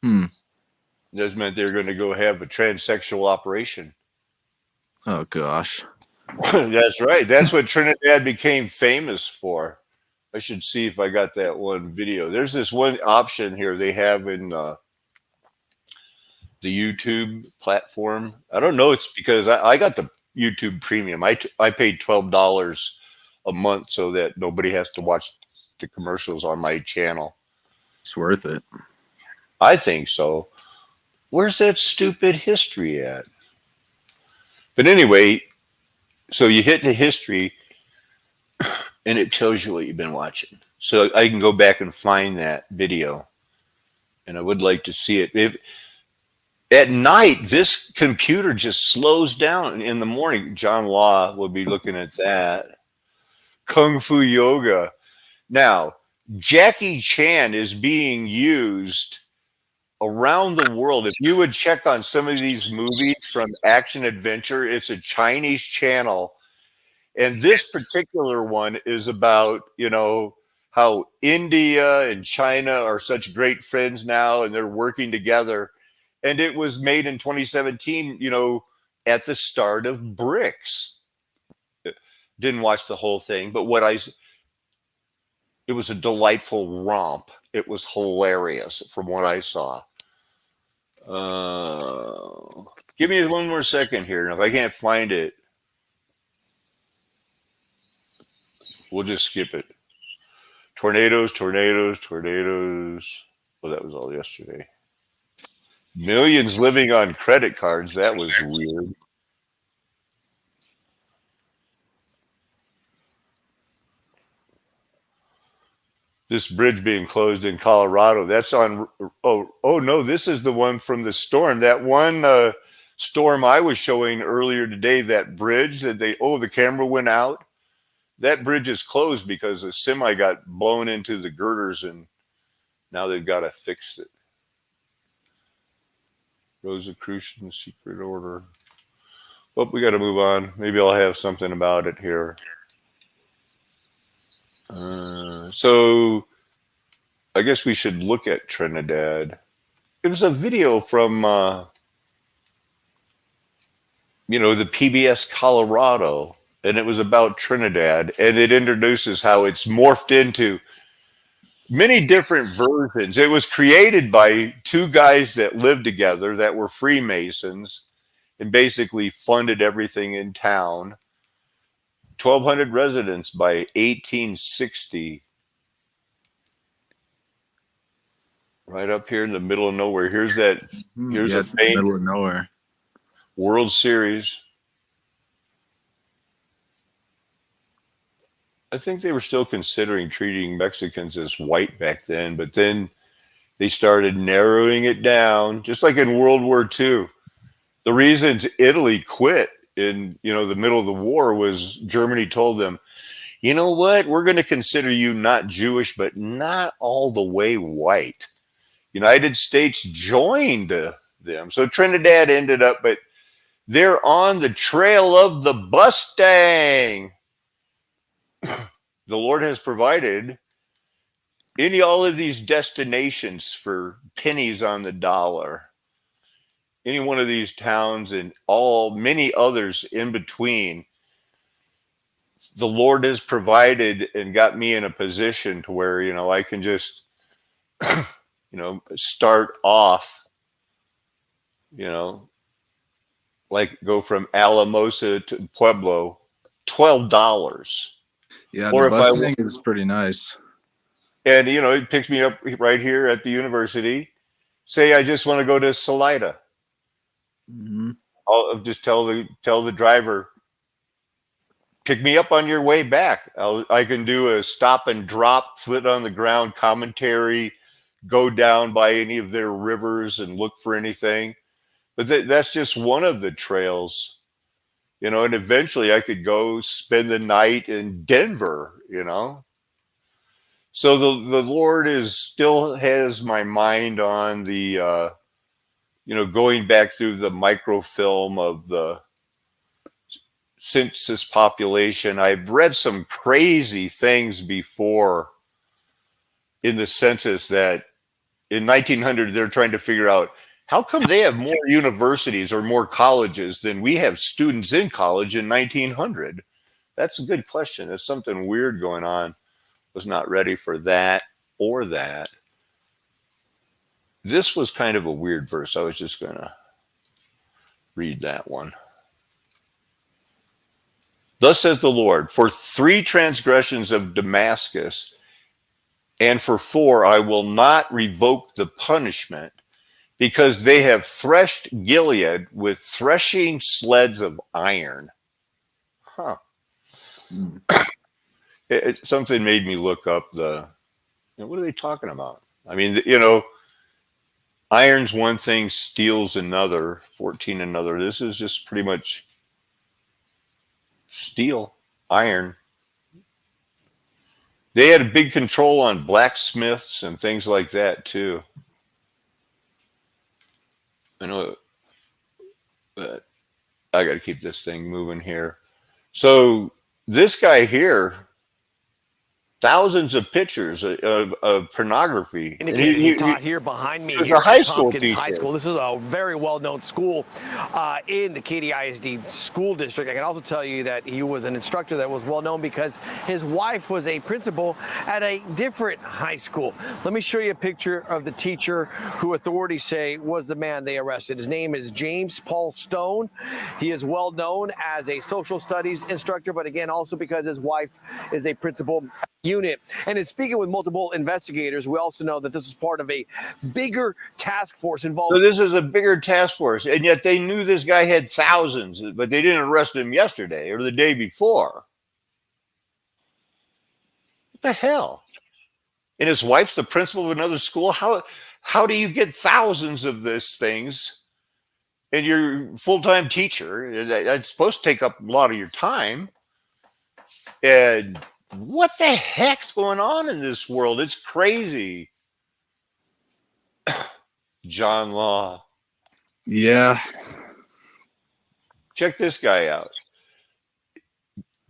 Speaker 1: That meant they were going to go have a transsexual operation.
Speaker 2: Oh, gosh.
Speaker 1: That's right. That's what Trinidad became famous for. I should see if I got that one video. There's this one option here they have in the YouTube platform. I don't know. It's because I got the YouTube Premium. I paid $12 a month so that nobody has to watch the commercials on my channel.
Speaker 2: It's worth it.
Speaker 1: I think so. Where's that stupid history at? But anyway, so you hit the history and it tells you what you've been watching. So I can go back and find that video. And I would like to see it. At night, this computer just slows down. In the morning, John Law will be looking at that. Kung Fu Yoga. Now, Jackie Chan is being used around the world. If you would check on some of these movies from Action Adventure, it's a Chinese channel. And this particular one is about, how India and China are such great friends now and they're working together. And it was made in 2017, at the start of BRICS. Didn't watch the whole thing, but it was a delightful romp. It was hilarious from what I saw. Give me one more second here. And if I can't find it, we'll just skip it. Tornadoes. Well, that was all yesterday. Millions living on credit cards. That was weird. This bridge being closed in Colorado. That's on. Oh no, this is the one from the storm. That one storm I was showing earlier today. That bridge that the camera went out. That bridge is closed because a semi got blown into the girders, and now they've got to fix it. Rosicrucian Secret Order. Well, we got to move on. Maybe I'll have something about it here. So I guess we should look at Trinidad. It was a video from, the PBS Colorado, and it was about Trinidad, and it introduces how it's morphed into many different versions. It was created by two guys that lived together that were Freemasons and basically funded everything in town. 1,200 residents by 1860. Right up here in the middle of nowhere. Here's that. Here's
Speaker 2: Yeah,
Speaker 1: a
Speaker 2: it's in the
Speaker 1: faint
Speaker 2: middle of nowhere.
Speaker 1: World Series. I think they were still considering treating Mexicans as white back then, but then they started narrowing it down, just like in World War II. The reasons Italy quit in the middle of the war was Germany told them, you know what, we're going to consider you not Jewish, but not all the way white. United States joined them. So Trinidad ended up, but they're on the trail of the Mustang. The Lord has provided all of these destinations for pennies on the dollar. Any one of these towns and many others in between, the Lord has provided and got me in a position to where, I can just, start off, like go from Alamosa to Pueblo, $12.
Speaker 2: Yeah,
Speaker 1: Or
Speaker 2: the
Speaker 1: if
Speaker 2: Mustang is pretty nice.
Speaker 1: And, it picks me up right here at the university. Say I just want to go to Salida.
Speaker 2: Mm-hmm.
Speaker 1: I'll just tell the driver, pick me up on your way back. I can do a stop and drop, foot on the ground commentary, go down by any of their rivers and look for anything. But that's just one of the trails, and eventually I could go spend the night in Denver, So the Lord still has my mind on the, going back through the microfilm of the census population. I've read some crazy things before in the census that in 1900 they're trying to figure out how come they have more universities or more colleges than we have students in college in 1900. That's a good question. There's something weird going on. Was not ready for that or that. This was kind of a weird verse. I was just going to read that one. Thus says the Lord, for 3 transgressions of Damascus, and for 4 I will not revoke the punishment, because they have threshed Gilead with threshing sleds of iron. Huh. Something made me look up what are they talking about? I mean, iron's one thing, steel's another, 14 another. This is just pretty much steel, iron. They had a big control on blacksmiths and things like that too. I know, but I got to keep this thing moving here. So this guy here, thousands of pictures of pornography.
Speaker 5: And he taught here behind me.
Speaker 1: He's a high school
Speaker 5: Tompkins
Speaker 1: teacher.
Speaker 5: High School. This is a very well-known school in the Katy ISD school district. I can also tell you that he was an instructor that was well-known because his wife was a principal at a different high school. Let me show you a picture of the teacher who authorities say was the man they arrested. His name is James Paul Stone. He is well-known as a social studies instructor, but again, also because his wife is a principal unit. And in speaking with multiple investigators, we also know that this is part of a bigger task force involved.
Speaker 1: So this is a bigger task force, and yet they knew this guy had thousands, but they didn't arrest him yesterday or the day before. What the hell? And his wife's the principal of another school. How do you get thousands of these things? And you're a full-time teacher. That's supposed to take up a lot of your time. And what the heck's going on in this world? It's crazy. John Law.
Speaker 2: Yeah.
Speaker 1: Check this guy out.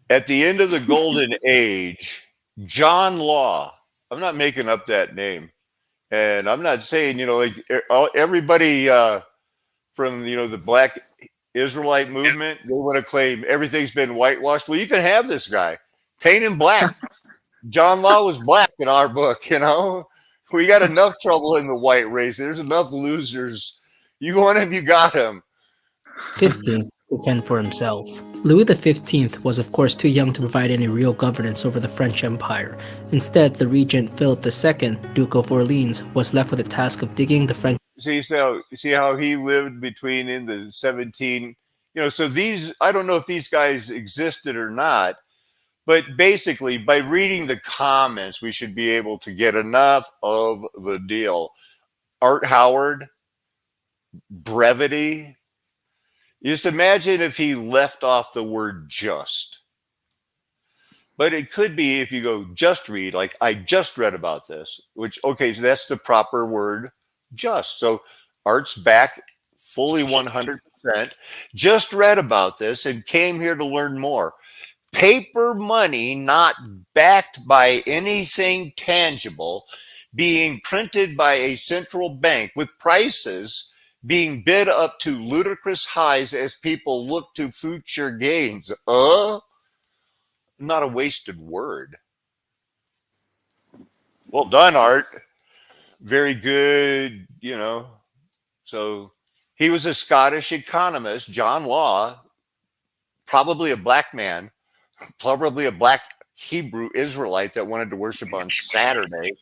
Speaker 1: At the end of the golden age, John Law. I'm not making up that name. And I'm not saying, like everybody from, the Black Israelite movement, they want to claim everything's been whitewashed. Well, you can have this guy. Paint him black. John Law was black in our book, We got enough trouble in the white race. There's enough losers. You want him, you got him.
Speaker 6: 15th to fend for himself. Louis XV was of course too young to provide any real governance over the French Empire. Instead, the regent Philip II, Duke of Orleans, was left with the task of digging the French.
Speaker 1: See how he lived between in the 17, so these, I don't know if these guys existed or not, but basically by reading the comments, we should be able to get enough of the deal. Art Howard, brevity. Just imagine if he left off the word just. But it could be if you go just read, like I just read about this, which, okay, so that's the proper word, just. So Art's back fully 100%, just read about this and came here to learn more. Paper money not backed by anything tangible, being printed by a central bank with prices being bid up to ludicrous highs as people look to future gains. Not a wasted word. Well done, Art. Very good, So he was a Scottish economist, John Law, probably a black man, probably a black Hebrew Israelite that wanted to worship on Saturday.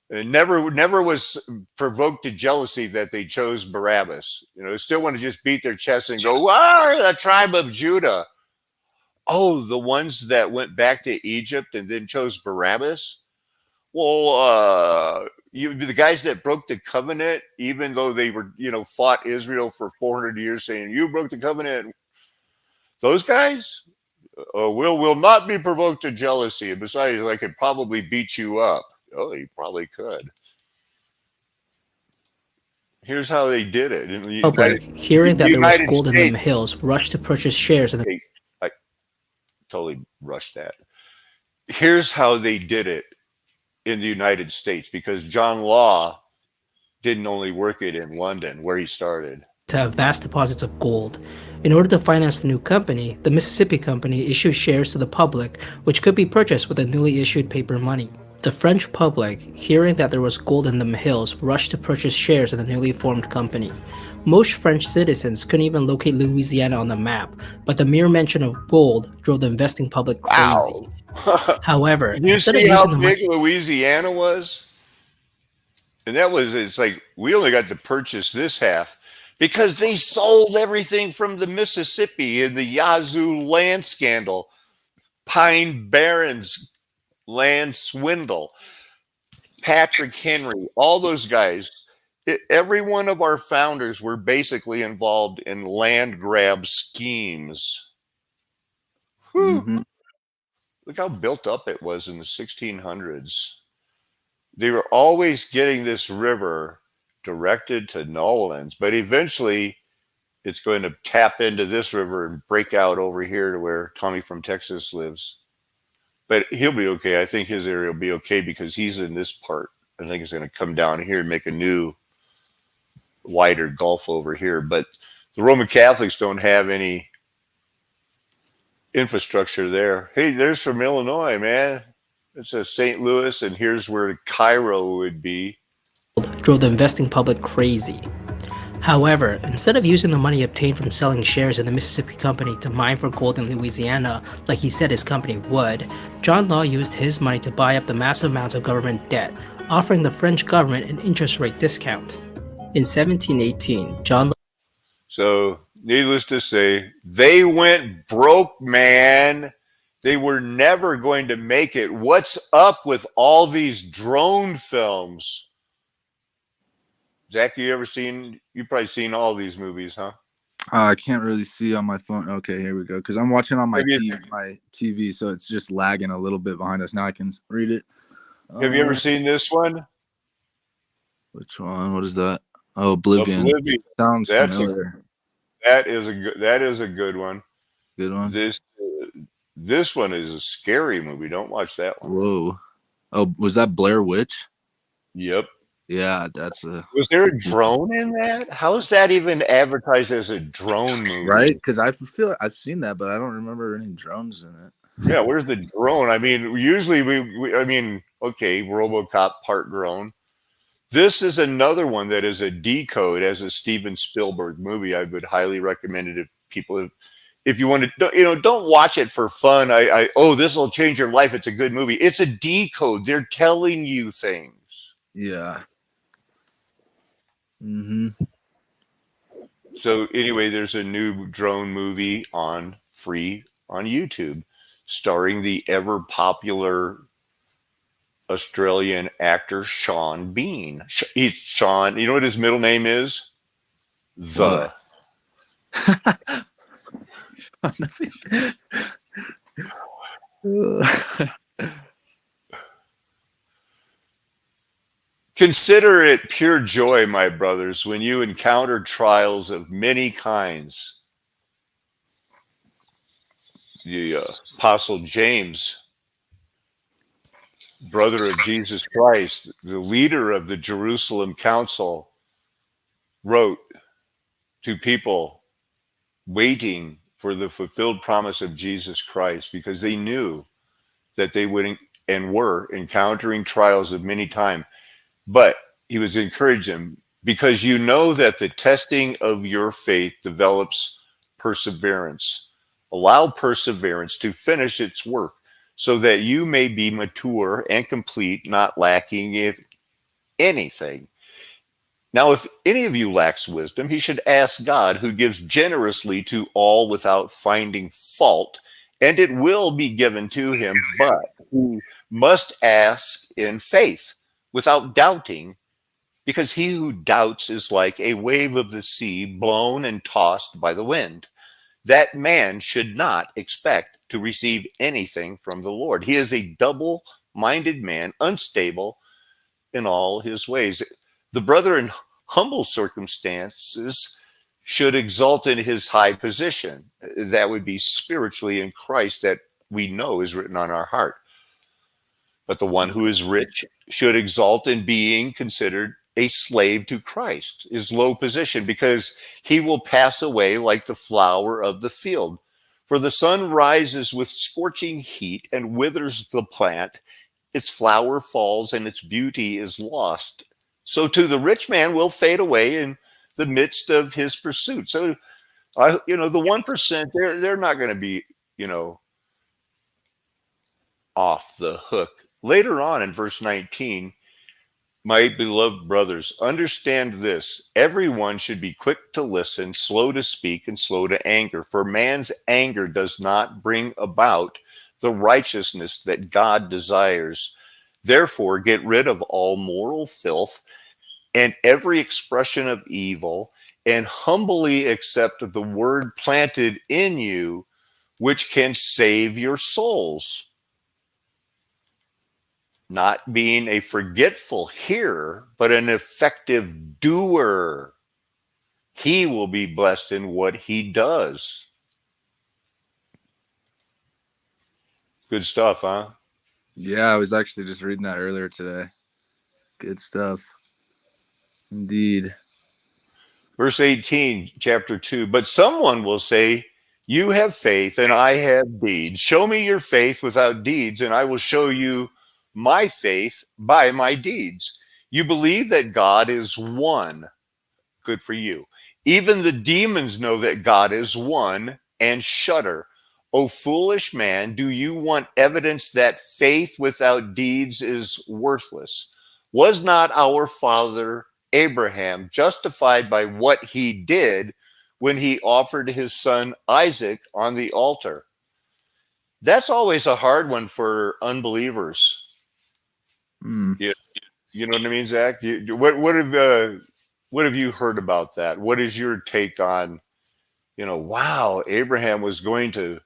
Speaker 1: Never was provoked to jealousy that they chose Barabbas. Still want to just beat their chest and go, "Wow, the tribe of Judah." Oh, the ones that went back to Egypt and then chose Barabbas? Well, the guys that broke the covenant, even though they were, fought Israel for 400 years saying, you broke the covenant. Those guys will not be provoked to jealousy. And besides, I could probably beat you up. Oh, he probably could. Here's how they did it.
Speaker 6: Hearing that there was gold in the hills, rushed to purchase shares in the...
Speaker 1: I totally rushed that. Here's how they did it in the United States, because John Law didn't only work it in London, where he started.
Speaker 6: To have vast deposits of gold. In order to finance the new company, the Mississippi Company issued shares to the public, which could be purchased with the newly issued paper money. The French public, hearing that there was gold in the hills, rushed to purchase shares in the newly formed company. Most French citizens couldn't even locate Louisiana on the map, but the mere mention of gold drove the investing public crazy.
Speaker 1: Wow.
Speaker 6: However,
Speaker 1: you see how big Louisiana was? And it's like, we only got to purchase this half because they sold everything from the Mississippi in the Yazoo land scandal, Pine Barrens land swindle, Patrick Henry, all those guys. Every one of our founders were basically involved in land grab schemes. Whew. Mm-hmm. Look how built up it was in the 1600s. They were always getting this river directed to Nolans, but eventually it's going to tap into this river and break out over here to where Tommy from Texas lives. But he'll be okay. I think his area will be okay because he's in this part. I think it's going to come down here and make a new wider gulf over here. But the Roman Catholics don't have any infrastructure there. Hey, there's from Illinois, man. It says St. Louis, and here's where Cairo would be.
Speaker 6: Drove the investing public crazy. However, instead of using the money obtained from selling shares in the Mississippi Company to mine for gold in Louisiana, like he said his company would, John Law used his money to buy up the massive amounts of government debt, offering the French government an interest rate discount. In 1718, John Law...
Speaker 1: So, needless to say, they went broke, man. They were never going to make it. What's up with all these drone films? Zach, you've probably seen all these movies, huh?
Speaker 2: I can't really see on my phone. Okay, here we go. Because I'm watching on my TV, so it's just lagging a little bit behind us. Now I can read it.
Speaker 1: Have you ever seen this one?
Speaker 2: Which one? What is that? Oh, Oblivion. Sounds familiar.
Speaker 1: That is a good one.
Speaker 2: Good one.
Speaker 1: This This one is a scary movie. Don't watch that one.
Speaker 2: Whoa. Oh, was that Blair Witch?
Speaker 1: Yep.
Speaker 2: Yeah, that's a
Speaker 1: Was there a drone in that? How is that even advertised as a drone movie?
Speaker 2: right, because I feel I've seen that, but I don't remember any drones in it.
Speaker 1: Yeah, where's the drone? I mean, usually I mean, okay, RoboCop part drone. This is another one that is a decode as a Steven Spielberg movie. I would highly recommend it if people, if you want to, don't watch it for fun. Oh, this will change your life. It's a good movie. It's a decode. They're telling you things.
Speaker 2: Yeah. Mm-hmm.
Speaker 1: So anyway, there's a new drone movie free on YouTube, starring the ever popular Australian actor Sean Bean. He's Sean. You know what his middle name is? The. Consider it pure joy, my brothers, when you encounter trials of many kinds. The Apostle James, brother of Jesus Christ, the leader of the Jerusalem Council, wrote to people waiting for the fulfilled promise of Jesus Christ because they knew that they would and were encountering trials of many times. But he was encouraging them because you know that the testing of your faith develops perseverance. Allow perseverance to finish its work so that you may be mature and complete, not lacking anything. Now, if any of you lacks wisdom, he should ask God, who gives generously to all without finding fault, and it will be given to him, but he must ask in faith without doubting, because he who doubts is like a wave of the sea blown and tossed by the wind. That man should not expect to receive anything from the Lord. He is a double-minded man, unstable in all his ways. The brother in humble circumstances should exalt in his high position. That would be spiritually in Christ, that we know is written on our heart. But the one who is rich should exalt in being considered a slave to Christ, his low position, because he will pass away like the flower of the field. For the sun rises with scorching heat and withers the plant. Its flower falls and its beauty is lost. So too the rich man will fade away in the midst of his pursuit. So, the 1%, they're not going to be, off the hook. Later on in verse 19, my beloved brothers, understand this. Everyone should be quick to listen, slow to speak, and slow to anger. For man's anger does not bring about the righteousness that God desires. Therefore, get rid of all moral filth and every expression of evil, and humbly accept the word planted in you, which can save your souls. Not being a forgetful hearer, but an effective doer. He will be blessed in what he does. Good stuff, huh?
Speaker 2: Yeah, I was actually just reading that earlier today. Good stuff. Indeed.
Speaker 1: Verse 18, chapter 2. But someone will say, you have faith and I have deeds. Show me your faith without deeds, and I will show you my faith by my deeds. You believe that God is one. Good for you. Even the demons know that God is one and shudder. O foolish man, do you want evidence that faith without deeds is worthless? Was not our father Abraham justified by what he did when he offered his son Isaac on the altar? That's always a hard one for unbelievers. You know what I mean, Zach? What have you heard about that? What is your take on, wow, Abraham was going to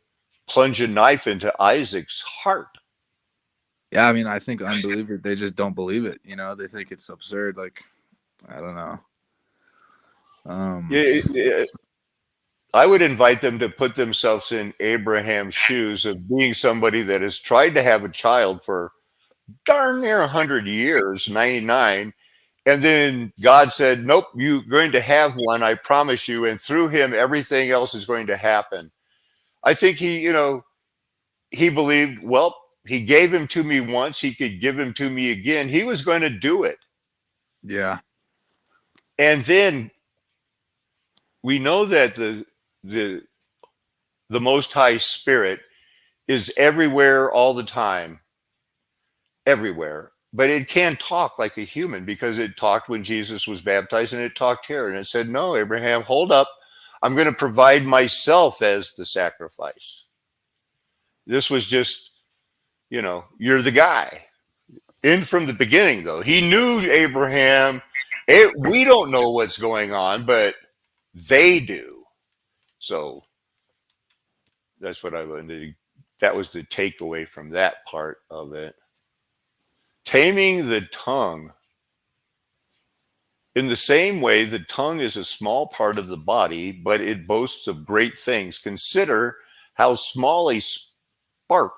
Speaker 1: plunge a knife into Isaac's heart?
Speaker 2: Yeah, I mean, I think unbelievers, they just don't believe it. They think it's absurd. Like, I don't know.
Speaker 1: I would invite them to put themselves in Abraham's shoes of being somebody that has tried to have a child for darn near 100 years, 99. And then God said, nope, you're going to have one, I promise you. And through him, everything else is going to happen. I think he believed, well, he gave him to me once, he could give him to me again. He was going to do it.
Speaker 2: Yeah.
Speaker 1: And then we know that the Most High Spirit is everywhere all the time, everywhere. But it can talk like a human, because it talked when Jesus was baptized, and it talked here. And it said, no, Abraham, hold up. I'm going to provide myself as the sacrifice. This was just, you're the guy. In from the beginning, though. He knew Abraham. We don't know what's going on, but they do. So that's what I wanted. That was the takeaway from that part of it. Taming the tongue. In the same way, the tongue is a small part of the body, but it boasts of great things. Consider how small a spark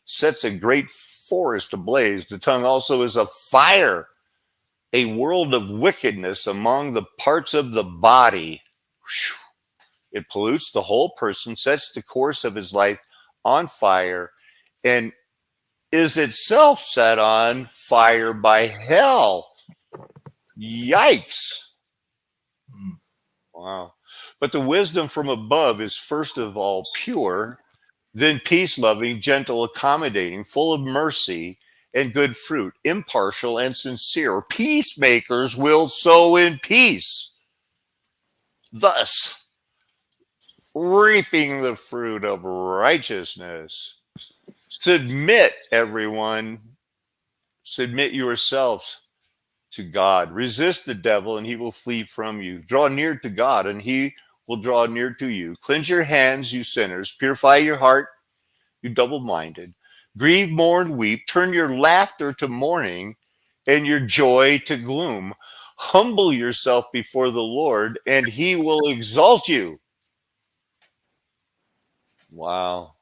Speaker 1: sets a great forest ablaze. The tongue also is a fire, a world of wickedness among the parts of the body. It pollutes the whole person, sets the course of his life on fire, and is itself set on fire by hell. Yikes. Wow. But the wisdom from above is first of all pure, then peace-loving, gentle, accommodating, full of mercy and good fruit, impartial and sincere. Peacemakers will sow in peace, thus reaping the fruit of righteousness. Submit, everyone. Submit yourselves to God. Resist the devil, and he will flee from you. Draw near to God, and he will draw near to you. Cleanse your hands, you sinners. Purify your heart, you double-minded. Grieve, mourn, weep. Turn your laughter to mourning and your joy to gloom. Humble yourself before the Lord, and he will exalt you. Wow.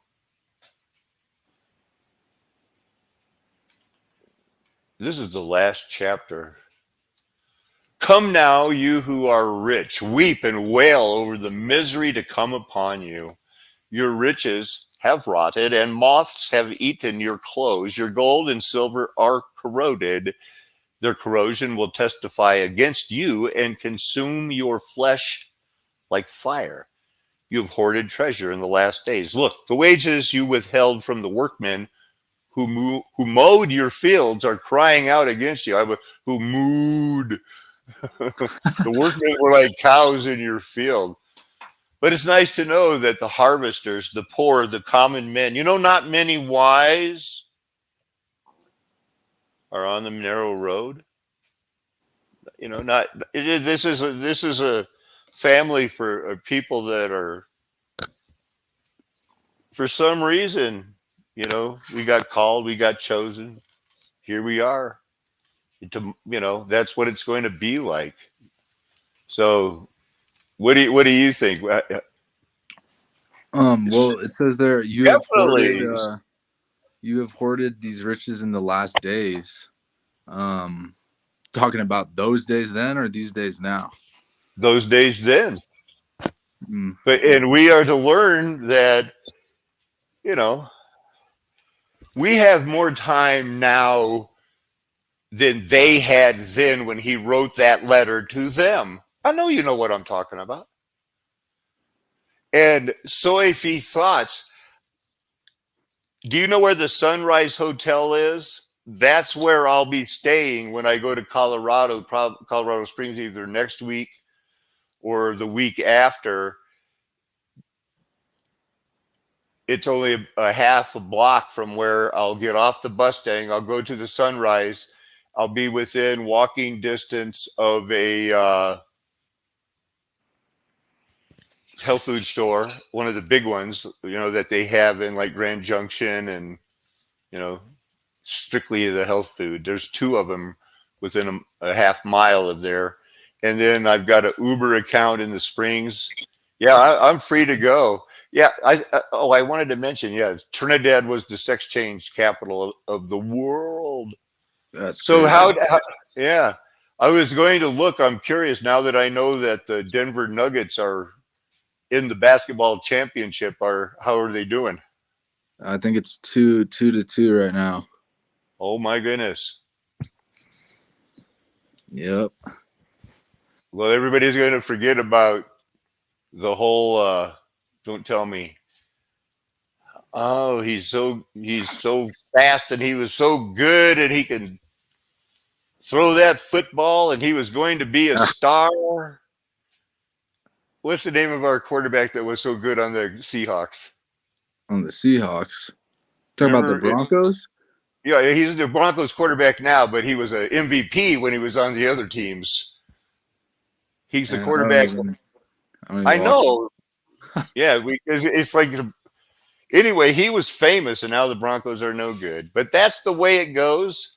Speaker 1: This is the last chapter. Come now, you who are rich, weep and wail over the misery to come upon you. Your riches have rotted, and moths have eaten your clothes. Your gold and silver are corroded. Their corrosion will testify against you and consume your flesh like fire. You have hoarded treasure in the last days. Look, the wages you withheld from the workmen who mowed your fields are crying out against you. Who mooed. The workmen were like cows in your field. But it's nice to know that the harvesters, the poor, the common men, not many wise are on the narrow road. This is a family for people that are, for some reason, we got called, we got chosen. Here we are. That's what it's going to be like. So, what do you think?
Speaker 2: Well, it says there
Speaker 1: Definitely.
Speaker 2: You have hoarded these riches in the last days. Talking about those days then, or these days now?
Speaker 1: Those days then. And we are to learn that, we have more time now than they had then when he wrote that letter to them. I know you know what I'm talking about. And Soifi thoughts. Do you know where the Sunrise Hotel is? That's where I'll be staying when I go to Colorado Springs, either next week or the week after. It's only a half a block from where I'll get off the Mustang. I'll go to the Sunrise. I'll be within walking distance of a health food store, one of the big ones, that they have in like Grand Junction and, strictly the health food. There's two of them within a half mile of there. And then I've got an Uber account in the Springs, Yeah, I'm free to go. Yeah, I wanted to mention, yeah, Trinidad was the sex change capital of the world.
Speaker 2: That's
Speaker 1: So
Speaker 2: crazy.
Speaker 1: yeah, I was going to look. I'm curious now that I know that the Denver Nuggets are in the basketball championship. How are they doing?
Speaker 2: I think it's 2-2 right now.
Speaker 1: Oh my goodness.
Speaker 2: Yep.
Speaker 1: Well, everybody's going to forget about the whole. Don't tell me. Oh, he's so fast and he was so good and he can throw that football and he was going to be a star. What's the name of our quarterback that was so good on the Seahawks?
Speaker 2: On the Seahawks. Talking about the
Speaker 1: Remember?
Speaker 2: Broncos?
Speaker 1: Yeah, he's the Broncos quarterback now, but he was an MVP when he was on the other teams. He's the
Speaker 2: And
Speaker 1: quarterback.
Speaker 2: I don't even
Speaker 1: I
Speaker 2: watch
Speaker 1: know. Yeah, it's like anyway, he was famous, and now the Broncos are no good. But that's the way it goes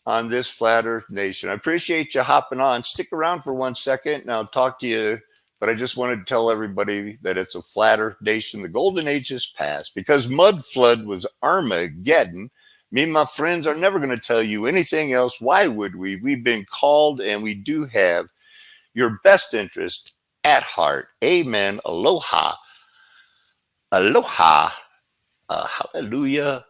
Speaker 1: on this Flat Earth Nation. I appreciate you hopping on. Stick around for 1 second, and I'll talk to you. But I just wanted to tell everybody that it's a Flat Earth Nation. The golden age is past because mud flood was Armageddon. Me and my friends are never going to tell you anything else. Why would we? We've been called, and we do have your best interest at heart. Amen. Aloha. Aloha. Hallelujah.